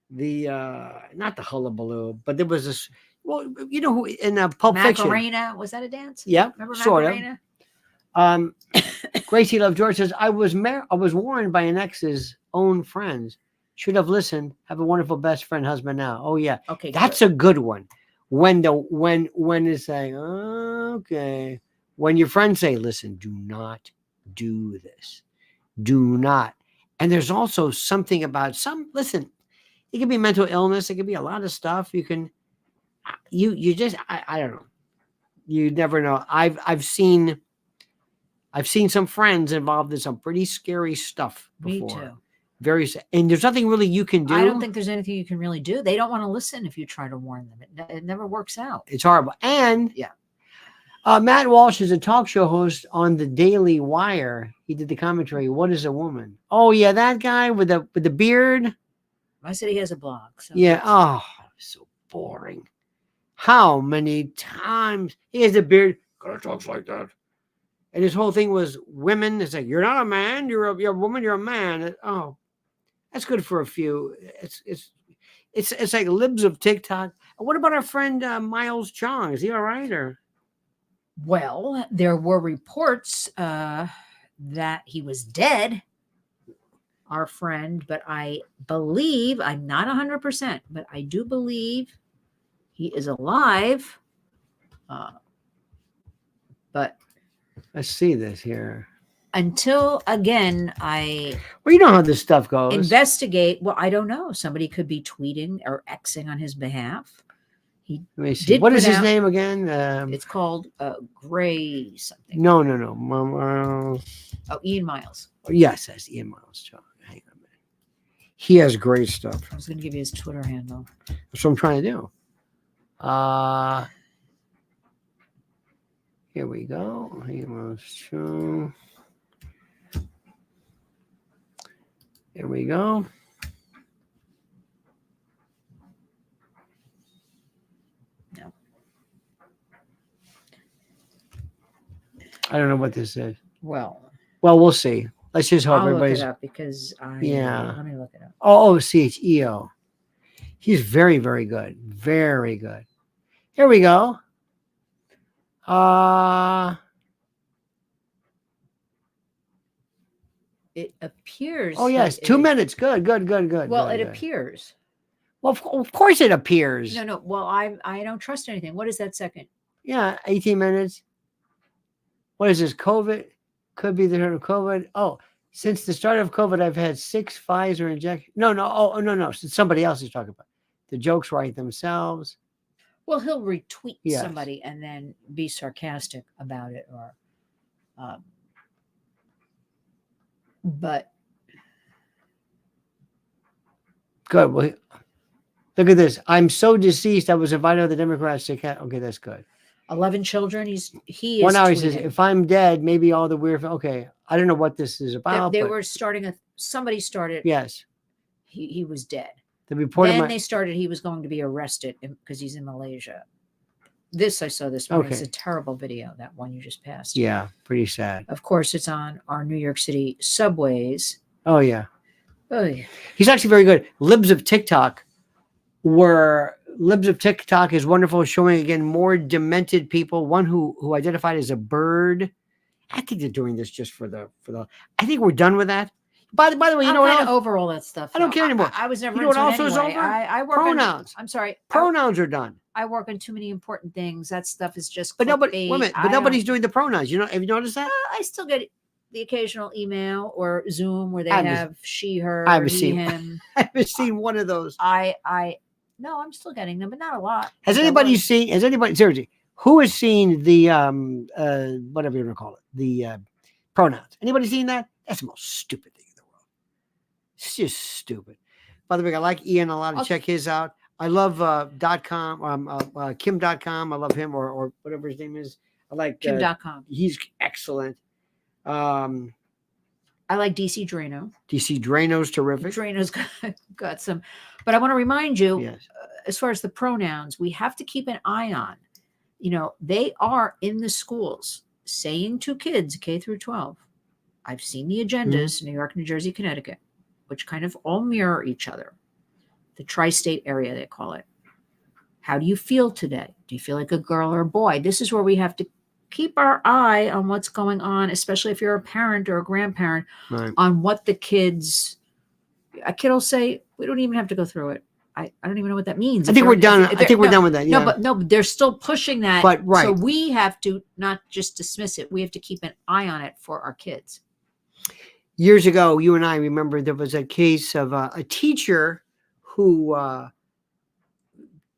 A: the not the hullabaloo, but there was this. Well, you know who in Pulp
B: are.
A: Fiction?
B: Macarena, was that a dance?
A: Yeah,
B: Remember
A: sort
B: Macarena?
A: of. Gracie Love George says, I was warned by an ex's own friends. Should have listened. Have a wonderful best friend husband now. Oh yeah,
B: Okay,
A: that's a good one. When it's saying, okay, when your friends say, listen, do not do this, do not. And there's also something about listen, it could be mental illness, it could be a lot of stuff. You can, you just, I don't know, you never know. I've seen some friends involved in some pretty scary stuff before.
B: Me too.
A: And there's nothing really you can do.
B: I don't think there's anything you can really do. They don't want to listen if you try to warn them. It never works out.
A: It's horrible. And
B: yeah,
A: Matt Walsh is a talk show host on the Daily Wire. He did the commentary. What is a woman? Oh yeah, that guy with the beard.
B: I said he has a blog. So
A: yeah. Oh, so boring. How many times he has a beard? Gotta talk like that. And his whole thing was women. It's like, you're not a man. You're a woman. You're a man. Oh, that's good for a few. It's like libs of TikTok. What about our friend Miles Chong? Is he all right or?
B: Well, there were reports that he was dead, our friend, but I believe, I'm not 100%, but I do believe he is alive. But
A: let's see this here.
B: Until again, well,
A: you know how this stuff goes.
B: Investigate. Well, I don't know. Somebody could be tweeting or Xing on his behalf. He
A: Let me see.
B: did
A: What
B: put
A: is his
B: out-
A: name again?
B: It's called Gray something.
A: No.
B: Oh, Ian Miles.
A: Yes, that's Ian Miles. Hang on a minute. He has great stuff.
B: I was going to give you his Twitter handle.
A: That's what I'm trying to do. Here we go. Here we go.
B: No.
A: I don't know what this is.
B: Well,
A: we'll see. Let's just hope
B: I'll look
A: everybody's.
B: it up because
A: Yeah.
B: Let me look it up.
A: CHEO. He's very, very good. Very good. Here we go.
B: It appears.
A: Oh yes, 2 minutes. Good.
B: Well,
A: good,
B: it appears.
A: Well, of course it appears.
B: No. Well, I don't trust anything. What is that second?
A: Yeah, 18 minutes. What is this? COVID? Could be the of COVID. Oh, since the start of COVID, I've had 6 Pfizer injections. No. No. Somebody else is talking about. The jokes write themselves.
B: Well, he'll retweet
A: Yes.
B: somebody and then be sarcastic about it, or, but
A: Good. Well, look at this. I'm so deceased. I was invited to the Democrats to okay, that's good.
B: 11 children. He is.
A: 1 hour. He says,
B: tweeting.
A: if I'm dead, maybe all the weird. Okay, I don't know what this is about.
B: They
A: but
B: were starting somebody started.
A: yes,
B: He was dead.
A: the report.
B: Then they started. He was going to be arrested because he's in Malaysia. This I saw this morning. It's
A: Okay.
B: a terrible video. That one you just passed.
A: Yeah, pretty sad.
B: Of course, it's on our New York City subways.
A: Oh yeah.
B: Oh yeah.
A: He's actually very good. Libs of TikTok is wonderful, showing again more demented people. One who identified as a bird. I think they're doing this just for the. I think we're done with that. By the way, you know what?
B: Over all that stuff.
A: I don't care anymore.
B: I was never.
A: You know what
B: into it
A: also is
B: anyway.
A: over?
B: I work
A: Pronouns.
B: I'm sorry.
A: Pronouns are done.
B: I work on too many important things. That stuff is just.
A: But nobody.
B: clickbait.
A: Wait a minute.
B: I
A: But nobody's
B: don't-
A: doing the pronouns. You know? Have you noticed that?
B: I still get the occasional email or Zoom where they
A: I haven't-
B: have she, her,
A: I haven't
B: he,
A: seen-
B: him.
A: I haven't seen one of those.
B: No, I'm still getting them, but not a lot.
A: Has anybody seriously? Who has seen the whatever you want to call it, the pronouns? Anybody seen that? That's the most stupid thing in the world. It's just stupid. By the way, I like Ian a lot. To check his out. I love .com, Kim.com. I love him or whatever his name is. I like
B: Kim.com.
A: He's excellent.
B: I like DC Drano.
A: DC Drano's terrific.
B: Drano's got some, but I want to remind you,
A: Yes.
B: As far as the pronouns, we have to keep an eye on. They are in the schools saying to kids K through 12. I've seen the agendas, New York, New Jersey, Connecticut, which kind of all mirror each other. The tri-state area, they call it. How do you feel today? Do you feel like a girl or a boy? This is where we have to keep our eye on what's going on, especially if you're a parent or a grandparent,
A: Right.
B: on what a kid will say, we don't even have to go through it. I don't even know what that means.
A: I think we're done. I think we're done with that. Yeah.
B: No, but they're still pushing that.
A: But, right.
B: So we have to not just dismiss it. We have to keep an eye on it for our kids.
A: Years ago, you and I remember there was a case of a teacher who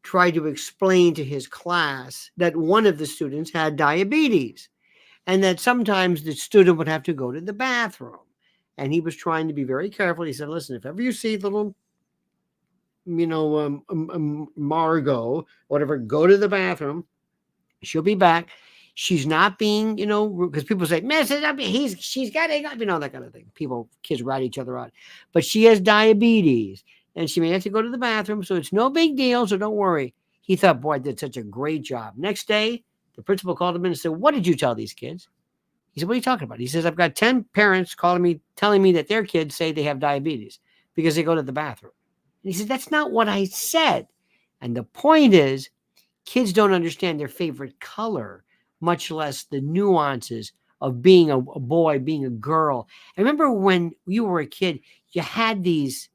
A: tried to explain to his class that one of the students had diabetes and that sometimes the student would have to go to the bathroom. And he was trying to be very careful. He said, listen, if ever you see little, Margot, whatever, go to the bathroom, she'll be back. She's not being, because people say, she's got that kind of thing. Kids rat each other out. But she has diabetes and she may have to go to the bathroom. So it's no big deal. So don't worry. He thought, boy, I did such a great job. Next day, the principal called him in and said, what did you tell these kids? He said, what are you talking about? He says, I've got 10 parents calling me, telling me that their kids say they have diabetes because they go to the bathroom. And he said, that's not what I said. And the point is, kids don't understand their favorite color, much less the nuances of being a boy, being a girl. I remember when you were a kid, you had these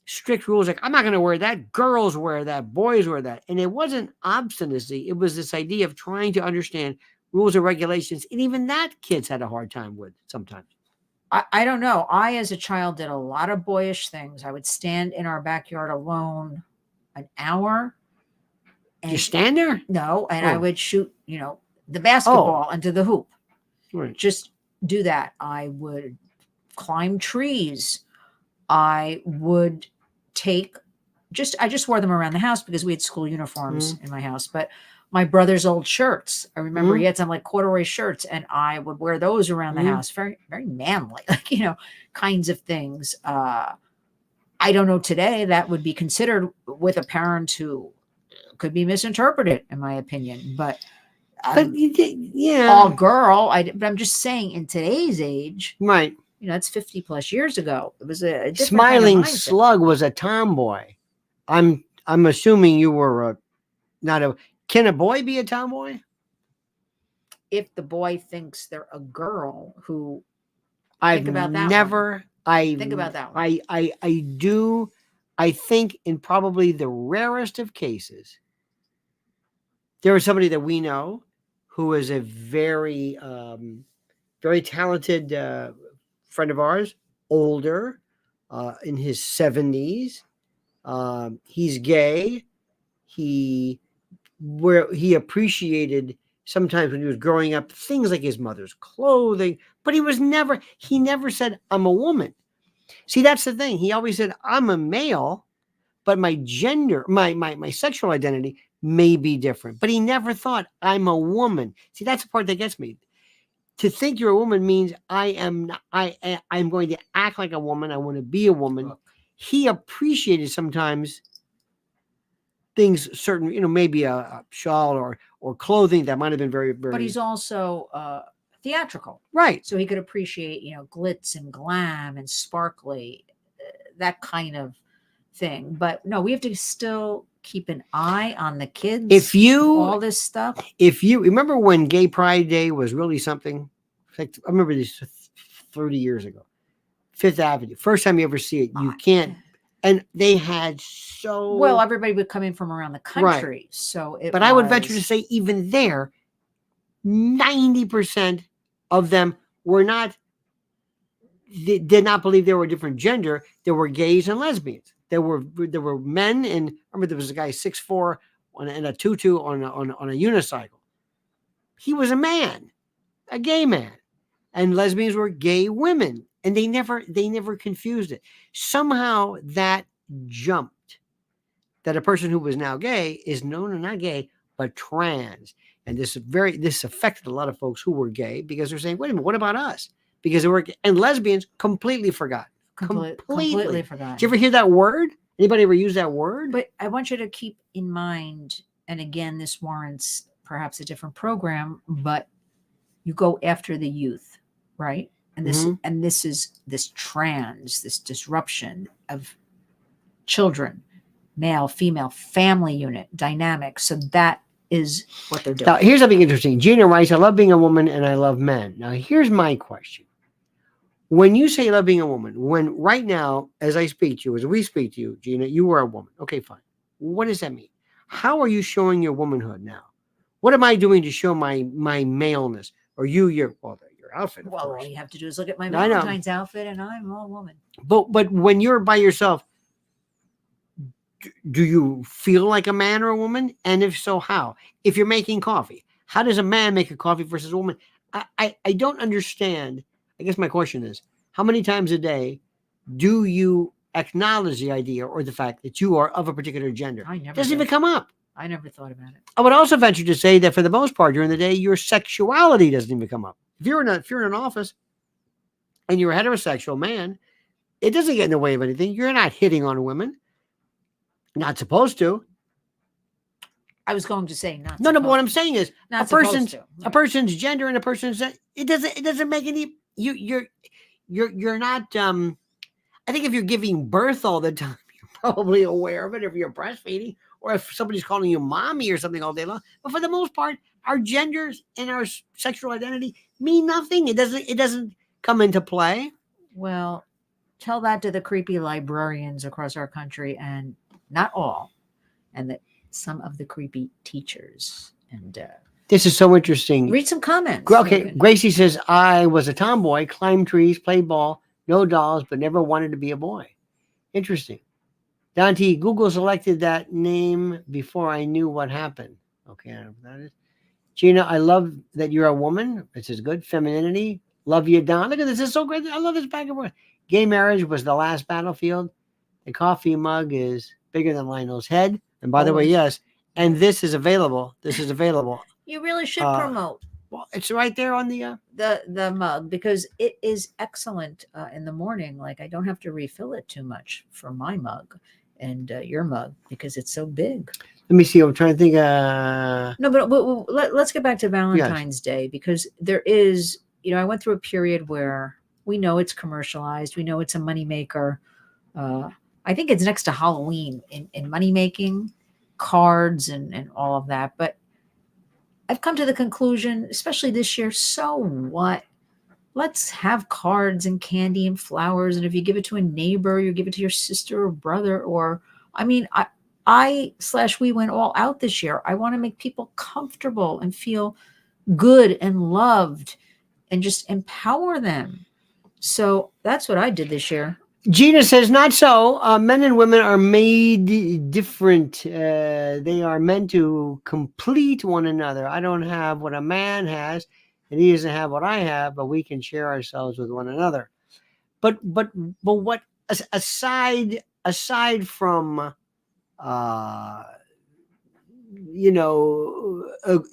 A: strict rules like, I'm not going to wear that. Girls wear that. Boys wear that. And it wasn't obstinacy. It was this idea of trying to understand rules and regulations. And even that kids had a hard time with sometimes.
B: I don't know. I, as a child, did a lot of boyish things. I would stand in our backyard alone an hour
A: You stand there?
B: No, and I
A: Oh.
B: would shoot, the basketball into the hoop.
A: Right.
B: Just do that. I would climb trees. I would take I just wore them around the house because we had school uniforms in my house. But my brother's old shirts, I remember he had some like corduroy shirts, and I would wear those around the house. Very, very manly, like, kinds of things. I don't know today that would be considered with a parent who could be misinterpreted, in my opinion. But
A: you did, yeah.
B: all girl. But I'm just saying, in today's age,
A: Right.
B: It's 50 plus years ago. It was a different
A: Smiling
B: kind of mindset.
A: Slug was a tomboy. I'm assuming you were not a. Can a boy be a tomboy?
B: If the boy thinks they're a girl who,
A: I've
B: about that
A: never.
B: think about that one.
A: I do. I think in probably the rarest of cases, there was somebody that we know who is a very, very talented friend of ours, older, in his 70s. He's gay. He appreciated sometimes when he was growing up things like his mother's clothing, but he never said, I'm a woman. See, that's the thing. He always said, I'm a male, but my gender, my sexual identity may be different. But he never thought, I'm a woman. See, that's the part that gets me. To think you're a woman means I'm going to act like a woman. I want to be a woman. He appreciated sometimes things, certain, maybe a shawl or clothing that might have been very, very.
B: But he's also theatrical,
A: right?
B: So he could appreciate, glitz and glam and sparkly, that kind of thing. But no, we have to still keep an eye on the kids. All this stuff.
A: If you remember when Gay Pride Day was really something, like, I remember this 30 years ago, Fifth Avenue, first time you ever see it, you can't. And they had
B: everybody would come in from around the country. Right. So
A: but I would venture to say even there, 90% of them did not believe there were a different gender. There were gays and lesbians. There were men, and I remember there was a guy 6'4" and a tutu on a unicycle. He was a man, a gay man, and lesbians were gay women, and they never confused it. Somehow that jumped. That a person who was now gay is not gay but trans, and this affected a lot of folks who were gay because they're saying, wait a minute, what about us? Because they were, and lesbians completely forgot. Completely forgot. Did you ever hear that word? Anybody ever use that word?
B: But I want you to keep in mind, and again, this warrants perhaps a different program, but you go after the youth, right? And this is this disruption of children, male, female, family unit dynamic. So that is what they're doing.
A: Now, here's something interesting. Gina writes, I love being a woman and I love men. Now, here's my question. When you say love being a woman, when right now, as I speak to you, as we speak to you, Gina, you are a woman. Okay, fine. What does that mean? How are you showing your womanhood now? What am I doing to show my maleness? Or your outfit?
B: Well, all you have to do is look at my Valentine's outfit, and I'm all woman.
A: But when you're by yourself, do you feel like a man or a woman? And if so, how? If you're making coffee, how does a man make a coffee versus a woman? I don't understand. I guess my question is, how many times a day do you acknowledge the idea or the fact that you are of a particular gender? It doesn't even come up.
B: I never thought about it.
A: I would also venture to say that for the most part during the day, your sexuality doesn't even come up. If you're in an office and you're a heterosexual man, it doesn't get in the way of anything. You're not hitting on women. Not supposed to.
B: I was going to say not.
A: No, but what I'm saying is
B: a
A: person's gender and a person's it doesn't make any. You're not. I think if you're giving birth all the time, you're probably aware of it. If you're breastfeeding, or if somebody's calling you mommy or something all day long. But for the most part, our genders and our sexual identity mean nothing. It doesn't come into play.
B: Well, tell that to the creepy librarians across our country, and not all, and that some of the creepy teachers. And
A: this is so interesting.
B: Read some comments.
A: Okay, Gracie says, I was a tomboy, climbed trees, played ball, no dolls, but never wanted to be a boy. Interesting. Dante, Google selected that name before I knew what happened. Okay, I don't know what that is. Gina, I love that you're a woman. This is good. Femininity. Love you, Don. Look at this. This is so great. I love this back and forth. Gay marriage was the last battlefield. The coffee mug is bigger than Lionel's head. And by the way,
B: Always.
A: yes. And this is available. This is available.
B: You really should
A: Uh,
B: promote
A: Well, it's right there on the.
B: the mug because it is excellent in the morning. Like I don't have to refill it too much for my mug and your mug because it's so big.
A: Let me see. I'm trying to think.
B: No, but let's get back to Valentine's Day because there is, I went through a period where we know it's commercialized. We know it's a moneymaker. I think it's next to Halloween in money making, cards and all of that. But I've come to the conclusion, especially this year, so what? Let's have cards and candy and flowers. And if you give it to a neighbor, you give it to your sister or brother, or we went all out this year. I want to make people comfortable and feel good and loved and just empower them. So that's what I did this year.
A: Gina says, not so. Men and women are made different. They are meant to complete one another. I don't have what a man has, and he doesn't have what I have, but we can share ourselves with one another. But what aside from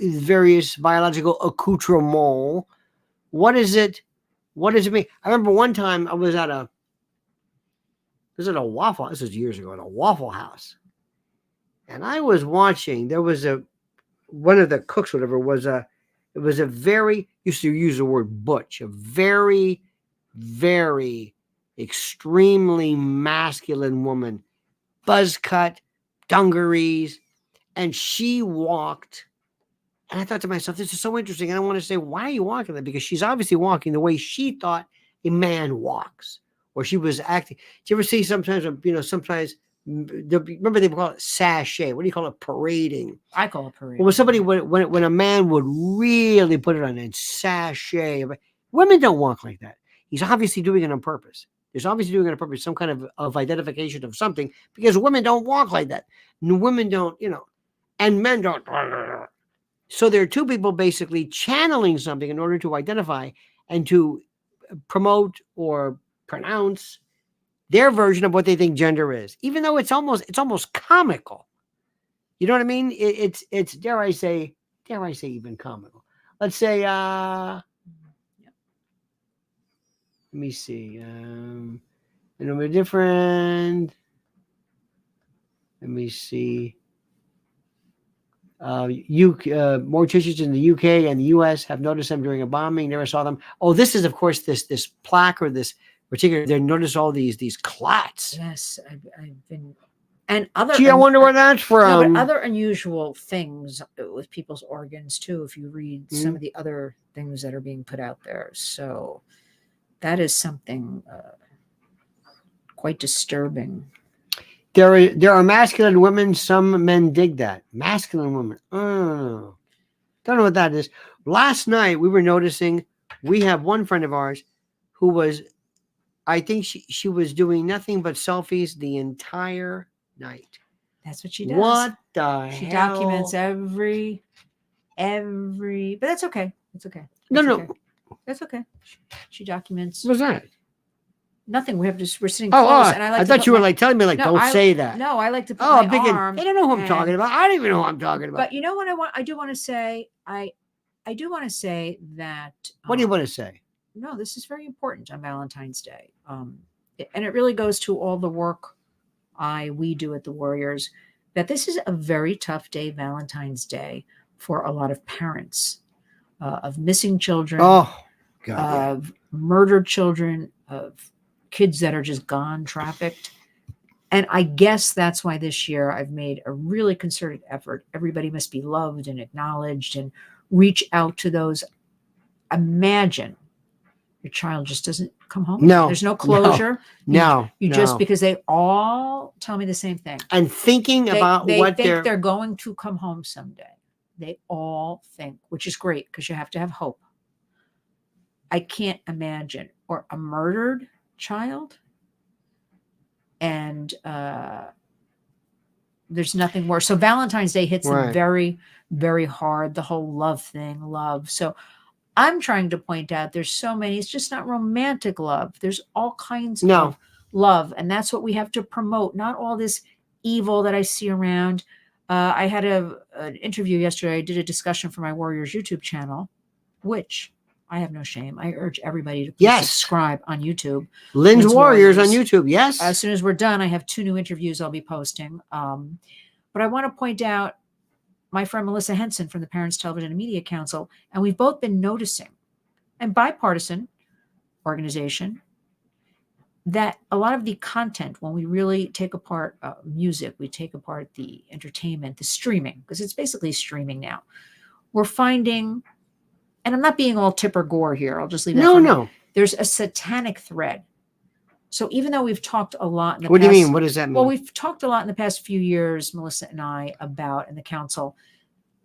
A: various biological accoutrements, what does it mean? I remember one time I was at a Waffle. This was years ago at a Waffle House, and I was watching. There was one of the cooks, whatever, it was a very, used to use the word butch, a very, very extremely masculine woman, buzz cut, dungarees, and she walked. And I thought to myself, this is so interesting. And I want to say, why are you walking that? Because she's obviously walking the way she thought a man walks. Or she was acting. Do you ever see sometimes, remember they call it sachet. What do you call it? Parading.
B: I call it parading.
A: Well, when somebody, when a man would really put it on and sachet. Women don't walk like that. He's obviously doing it on purpose. There's obviously doing it on purpose, some kind of identification of something, because women don't walk like that. Women don't, and men don't. So there are two people basically channeling something in order to identify and to promote or pronounce their version of what they think gender is, even though it's almost comical. You know what I mean? It's dare I say even comical. Let's say let me see. We're different. Let me see. More churches in the UK and the US have noticed them during a bombing. Never saw them. Oh, this is of course this plaque or this particular. They notice all these clots.
B: Yes, I've been, and other.
A: Gee, I wonder where that's from.
B: No, but other unusual things with people's organs too. If you read some of the other things that are being put out there, so that is something quite disturbing.
A: There are masculine women. Some men dig that. Masculine women. Oh, don't know what that is. Last night we were noticing. We have one friend of ours who was, I think she was doing nothing but selfies the entire night.
B: That's what she does.
A: What the hell?
B: She documents every. But that's okay. It's okay.
A: No.
B: That's okay. She documents.
A: What's that?
B: Nothing. We're sitting close, and
A: I thought you were telling me don't say that.
B: No, I like to put
A: I'm
B: my
A: thinking,
B: arm.
A: they don't know who I'm talking about. I don't even know who I'm talking about.
B: But you know what I do want to say. I do want to say that.
A: What do you want to say?
B: No, this is very important on Valentine's Day, and it really goes to all the work we do at the Warriors. That this is a very tough day, Valentine's Day, for a lot of parents of missing children, of murdered children, of kids that are just gone, trafficked. And I guess that's why this year I've made a really concerted effort. Everybody must be loved and acknowledged and reach out to those. Imagine your child just doesn't come home.
A: No.
B: There's no closure.
A: No.
B: Just because they all tell me the same thing.
A: And thinking about
B: they
A: what
B: think they're going to come home someday. They all think, which is great because you have to have hope. I can't imagine. Or a murdered child and there's nothing more. So Valentine's Day hits them
A: Right.
B: very, very hard. The whole love thing, love. So I'm trying to point out there's so many. It's just not romantic love. There's all kinds
A: No.
B: of love, and that's what we have to promote. Not all this evil that I see around. I had an interview yesterday. I did a discussion for my Warriors YouTube channel, which I have no shame. I urge everybody to please
A: Yes.
B: subscribe on YouTube.
A: Lynn's
B: Lynn's
A: Warriors on
B: Warriors.
A: YouTube. Yes.
B: As soon as we're done, I have 2 new interviews I'll be posting. But I want to point out my friend Melissa Henson from the Parents Television and Media Council, and we've both been noticing, and bipartisan organization, that a lot of the content, when we really take apart music, we take apart the entertainment, the streaming, because it's basically streaming now, we're finding, and I'm not being all Tipper Gore here, I'll just leave that for a minute.
A: No.
B: There's a satanic thread. So even though we've talked a lot in the
A: What
B: past,
A: do you mean? What does that mean?
B: well, we've talked a lot in the past few years, Melissa and I, about in the council,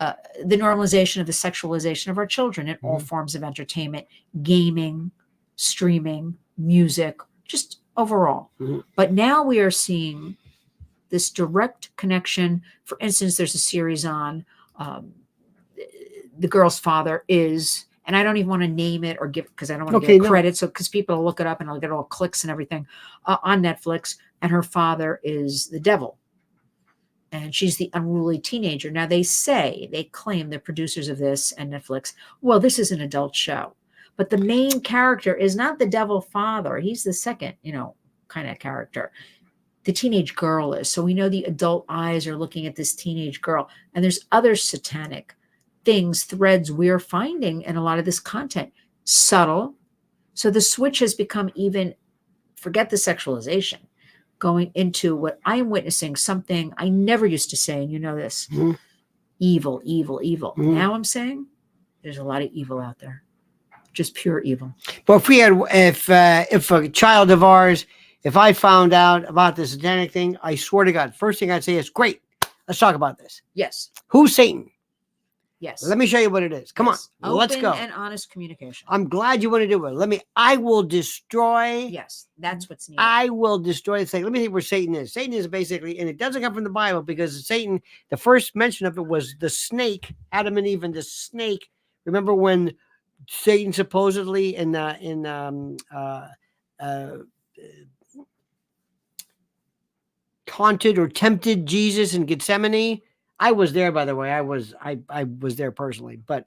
B: the normalization of the sexualization of our children in all forms of entertainment, gaming, streaming, music, just overall. But now we are seeing this direct connection. For instance, there's a series on the girl's father is, and I don't even want to name it or give, because I don't want to give credit. So, because people will look it up and I'll get all clicks and everything on Netflix. And her father is the devil. And she's the unruly teenager. Now they claim, the producers of this and Netflix, well, this is an adult show. But the main character is not the devil father. He's the second, kind of character. The teenage girl is. So we know the adult eyes are looking at this teenage girl. And there's other satanic things, threads we're finding in a lot of this content. Subtle. So the switch has become even, forget the sexualization, going into what I am witnessing, something I never used to say, and you know this, evil, evil, evil. Now I'm saying there's a lot of evil out there, just pure evil.
A: But if a child of ours, if I found out about this satanic thing, I swear to God, first thing I'd say is, great, let's talk about this.
B: Yes.
A: Who's Satan?
B: Yes.
A: Let me show you what it is. Come on, let's go.
B: Open and honest communication.
A: I'm glad you want to do it. I will destroy.
B: Yes, that's what's needed.
A: I will destroy the thing. Let me think where Satan is. Satan is basically, and it doesn't come from the Bible, because Satan, the first mention of it was the snake, Adam and Eve and the snake. Remember when Satan supposedly taunted or tempted Jesus in Gethsemane? I was there, by the way. I was there personally, and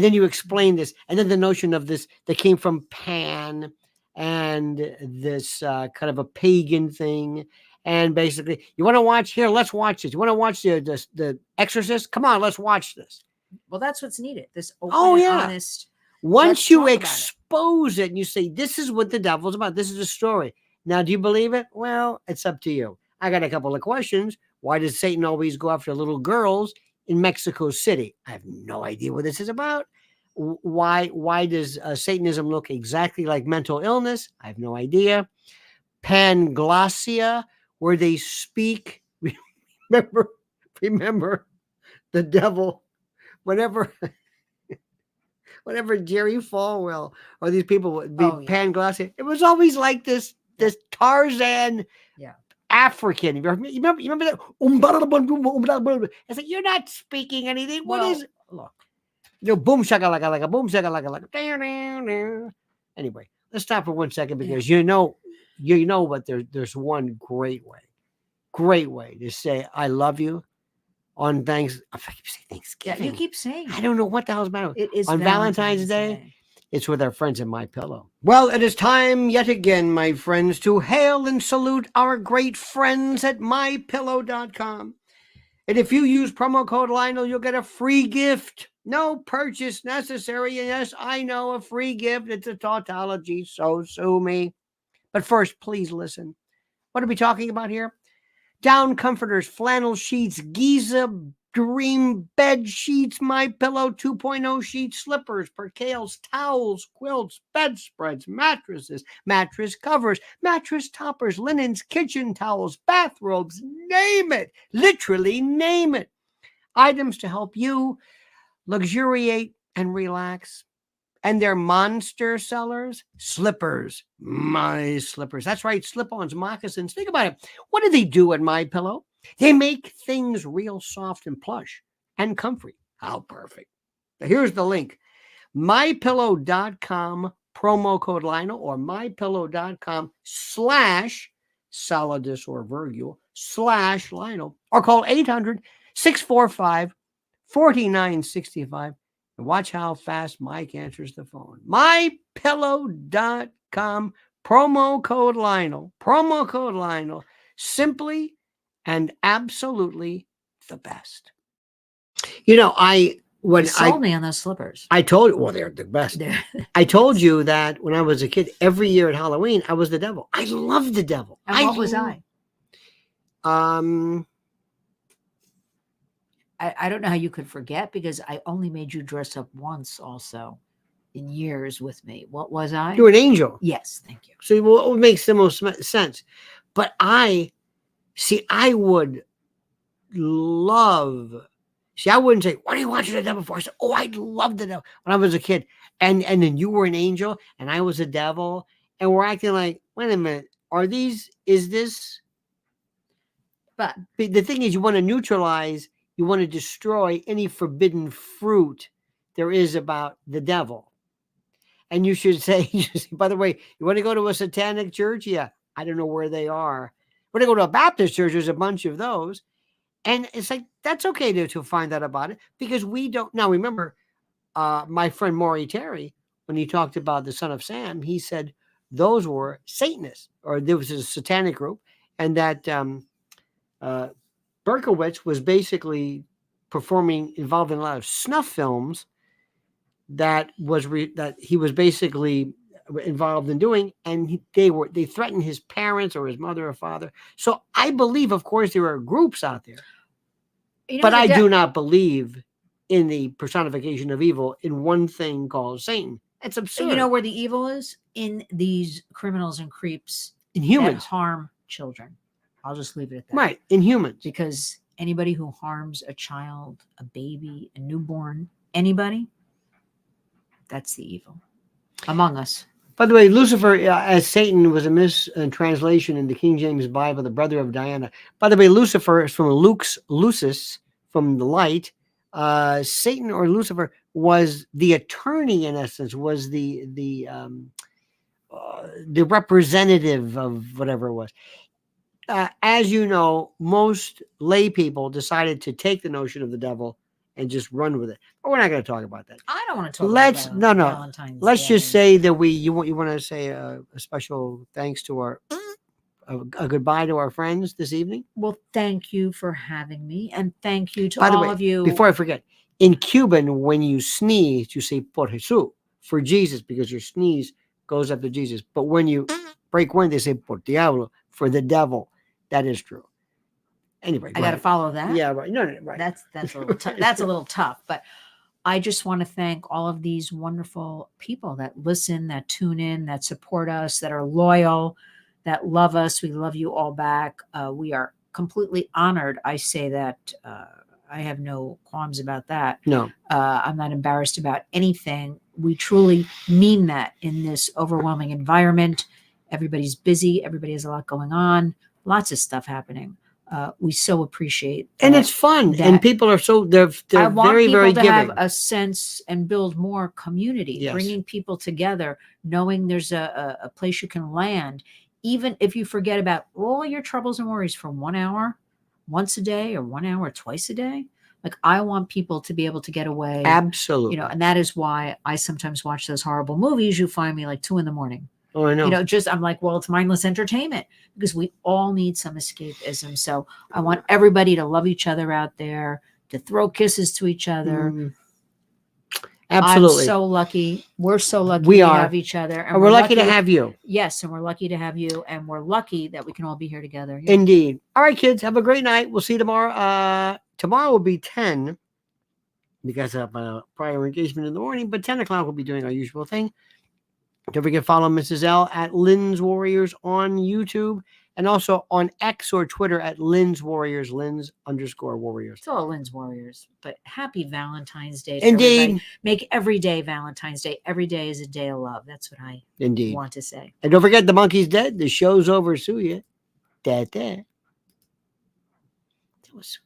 A: then you explain this, and then the notion of this that came from Pan and this kind of a pagan thing. And basically, you want to watch here? Let's watch this. You want to watch the Exorcist? Come on, let's watch this.
B: Well, that's what's needed. This open and honest.
A: Once you expose it and you say, this is what the devil's about. This is a story. Now, do you believe it? Well, it's up to you. I got a couple of questions. Why does Satan always go after little girls in Mexico City? I have no idea what this is about. Why does Satanism look exactly like mental illness? I have no idea. Panglacia, where they speak. Remember the devil, whatever Jerry Falwell or these people would be Panglacia. It was always like this Tarzan. Yeah. African. You remember that? It's like, you're not speaking anything. What is it? Look. Boom shakalaka, like a boom shakalaka. Anyway, let's stop for 1 second, because but there's one great way to say I love you on Thanksgiving.
B: Yeah, you keep saying it.
A: I don't know what the hell's the matter.
B: It is
A: on Valentine's Day. It's with our friends at MyPillow. Well, it is time yet again, my friends, to hail and salute our great friends at MyPillow.com. And if you use promo code Lionel, you'll get a free gift. No purchase necessary. Yes, I know, a free gift. It's a tautology, so sue me. But first, please listen. What are we talking about here? Down comforters, flannel sheets, Giza Dream bed sheets, MyPillow 2.0 sheets, slippers, percales, towels, quilts, bedspreads, mattresses, mattress covers, mattress toppers, linens, kitchen towels, bathrobes, name it. Literally name it. Items to help you luxuriate and relax. And they're monster sellers. Slippers, my slippers. That's right, slip-ons, moccasins. Think about it. What do they do at MyPillow? They make things real soft and plush and comfy. How perfect. Now, here's the link. MyPillow.com promo code Lionel or MyPillow.com /Solidus or Virgil /Lionel or call 800-645-4965 and watch how fast Mike answers the phone. MyPillow.com promo code Lionel. Simply and absolutely the best. You know,
B: You sold me on those slippers.
A: I told you, well, they're the best. I told you that when I was a kid, every year at Halloween, I was the devil. I loved the devil.
B: And what was I? I don't know how you could forget because I only made you dress up once also in years with me. What was I?
A: You were an angel.
B: Yes, thank you.
A: So what makes the most sense? But I would love. See, I wouldn't say, "What are you watching the devil for?" I said, "Oh, I loved the devil when I was a kid." And then you were an angel, and I was a devil, and we're acting like, "Wait a minute, is this?" But the thing is, you want to neutralize, you want to destroy any forbidden fruit there is about the devil. And you should say, by the way, you want to go to a satanic church? Yeah, I don't know where they are. Want to go to a Baptist church? There's a bunch of those. And it's like, that's okay to find out about it because we don't. Now, remember, my friend Maury Terry, when he talked about the son of Sam, he said those were Satanists, or there was a satanic group, and that Berkowitz was basically involved in a lot of snuff films that he was basically involved in doing, and they threatened his parents or his mother or father. So I believe, of course, there are groups out there, but I do not believe in the personification of evil in one thing called Satan. It's absurd.
B: You know where the evil is? In these criminals and creeps
A: in humans
B: that harm children. I'll just leave it at that.
A: Right, in humans.
B: Because anybody who harms a child, a baby, a newborn, anybody, that's the evil among us.
A: By the way, Lucifer as Satan was a mistranslation in the King James Bible, the brother of Diana. By the way, Lucifer is from Lucis, from the light. Satan or Lucifer was the attorney, in essence, was the representative of whatever it was. As you know, most lay people decided to take the notion of the devil and just run with it. But we're not going to talk about that.
B: I don't want to talk about Valentine's
A: Let's
B: Day.
A: just say that you want to say a special thanks to a goodbye to our friends this evening.
B: Well, thank you for having me, and thank you to all of you.
A: Before I forget, in Cuban, when you sneeze, you say por Jesús, for Jesus, because your sneeze goes up to Jesus. But when you break wind, they say por diablo, for the devil. That is true. Anyway,
B: I got to follow that.
A: Yeah, right. No, right.
B: That's a little that's a little tough, but I just want to thank all of these wonderful people that listen, that tune in, that support us, that are loyal, that love us. We love you all back. We are completely honored. I say that I have no qualms about that.
A: No,
B: I'm not embarrassed about anything. We truly mean that in this overwhelming environment. Everybody's busy. Everybody has a lot going on. Lots of stuff happening. We so appreciate that,
A: and it's fun, and people are they're
B: I want
A: very,
B: people
A: very
B: to
A: giving.
B: have a sense and build more community,
A: Yes.
B: bringing people together, knowing there's a place you can land, even if you forget about all your troubles and worries for 1 hour, once a day, or 1 hour twice a day. Like, I want people to be able to get away.
A: Absolutely.
B: And that is why I sometimes watch those horrible movies. You find me like 2 a.m.
A: Oh, I know.
B: I'm like, well, it's mindless entertainment because we all need some escapism. So I want everybody to love each other out there, to throw kisses to each other.
A: Absolutely.
B: I'm so lucky. We're so lucky
A: We
B: to
A: are.
B: have each other.
A: And we're lucky to have you.
B: Yes, and we're lucky to have you. And we're lucky that we can all be here together. Yeah.
A: Indeed. All right, kids. Have a great night. We'll see you tomorrow. Tomorrow will be 10 because of a prior engagement in the morning. But 10 o'clock we'll be doing our usual thing. Don't forget to follow Mrs. L at Lynn's Warriors on YouTube and also on X or Twitter at Lynn's Warriors, Lynn's_Warriors.
B: It's all Lynn's Warriors. But happy Valentine's Day to
A: Indeed.
B: everybody. Make every day Valentine's Day. Every day is a day of love. That's what I want to say.
A: And don't forget, the monkey's dead. The show's over. Sue ya. Da-da. ridiculous.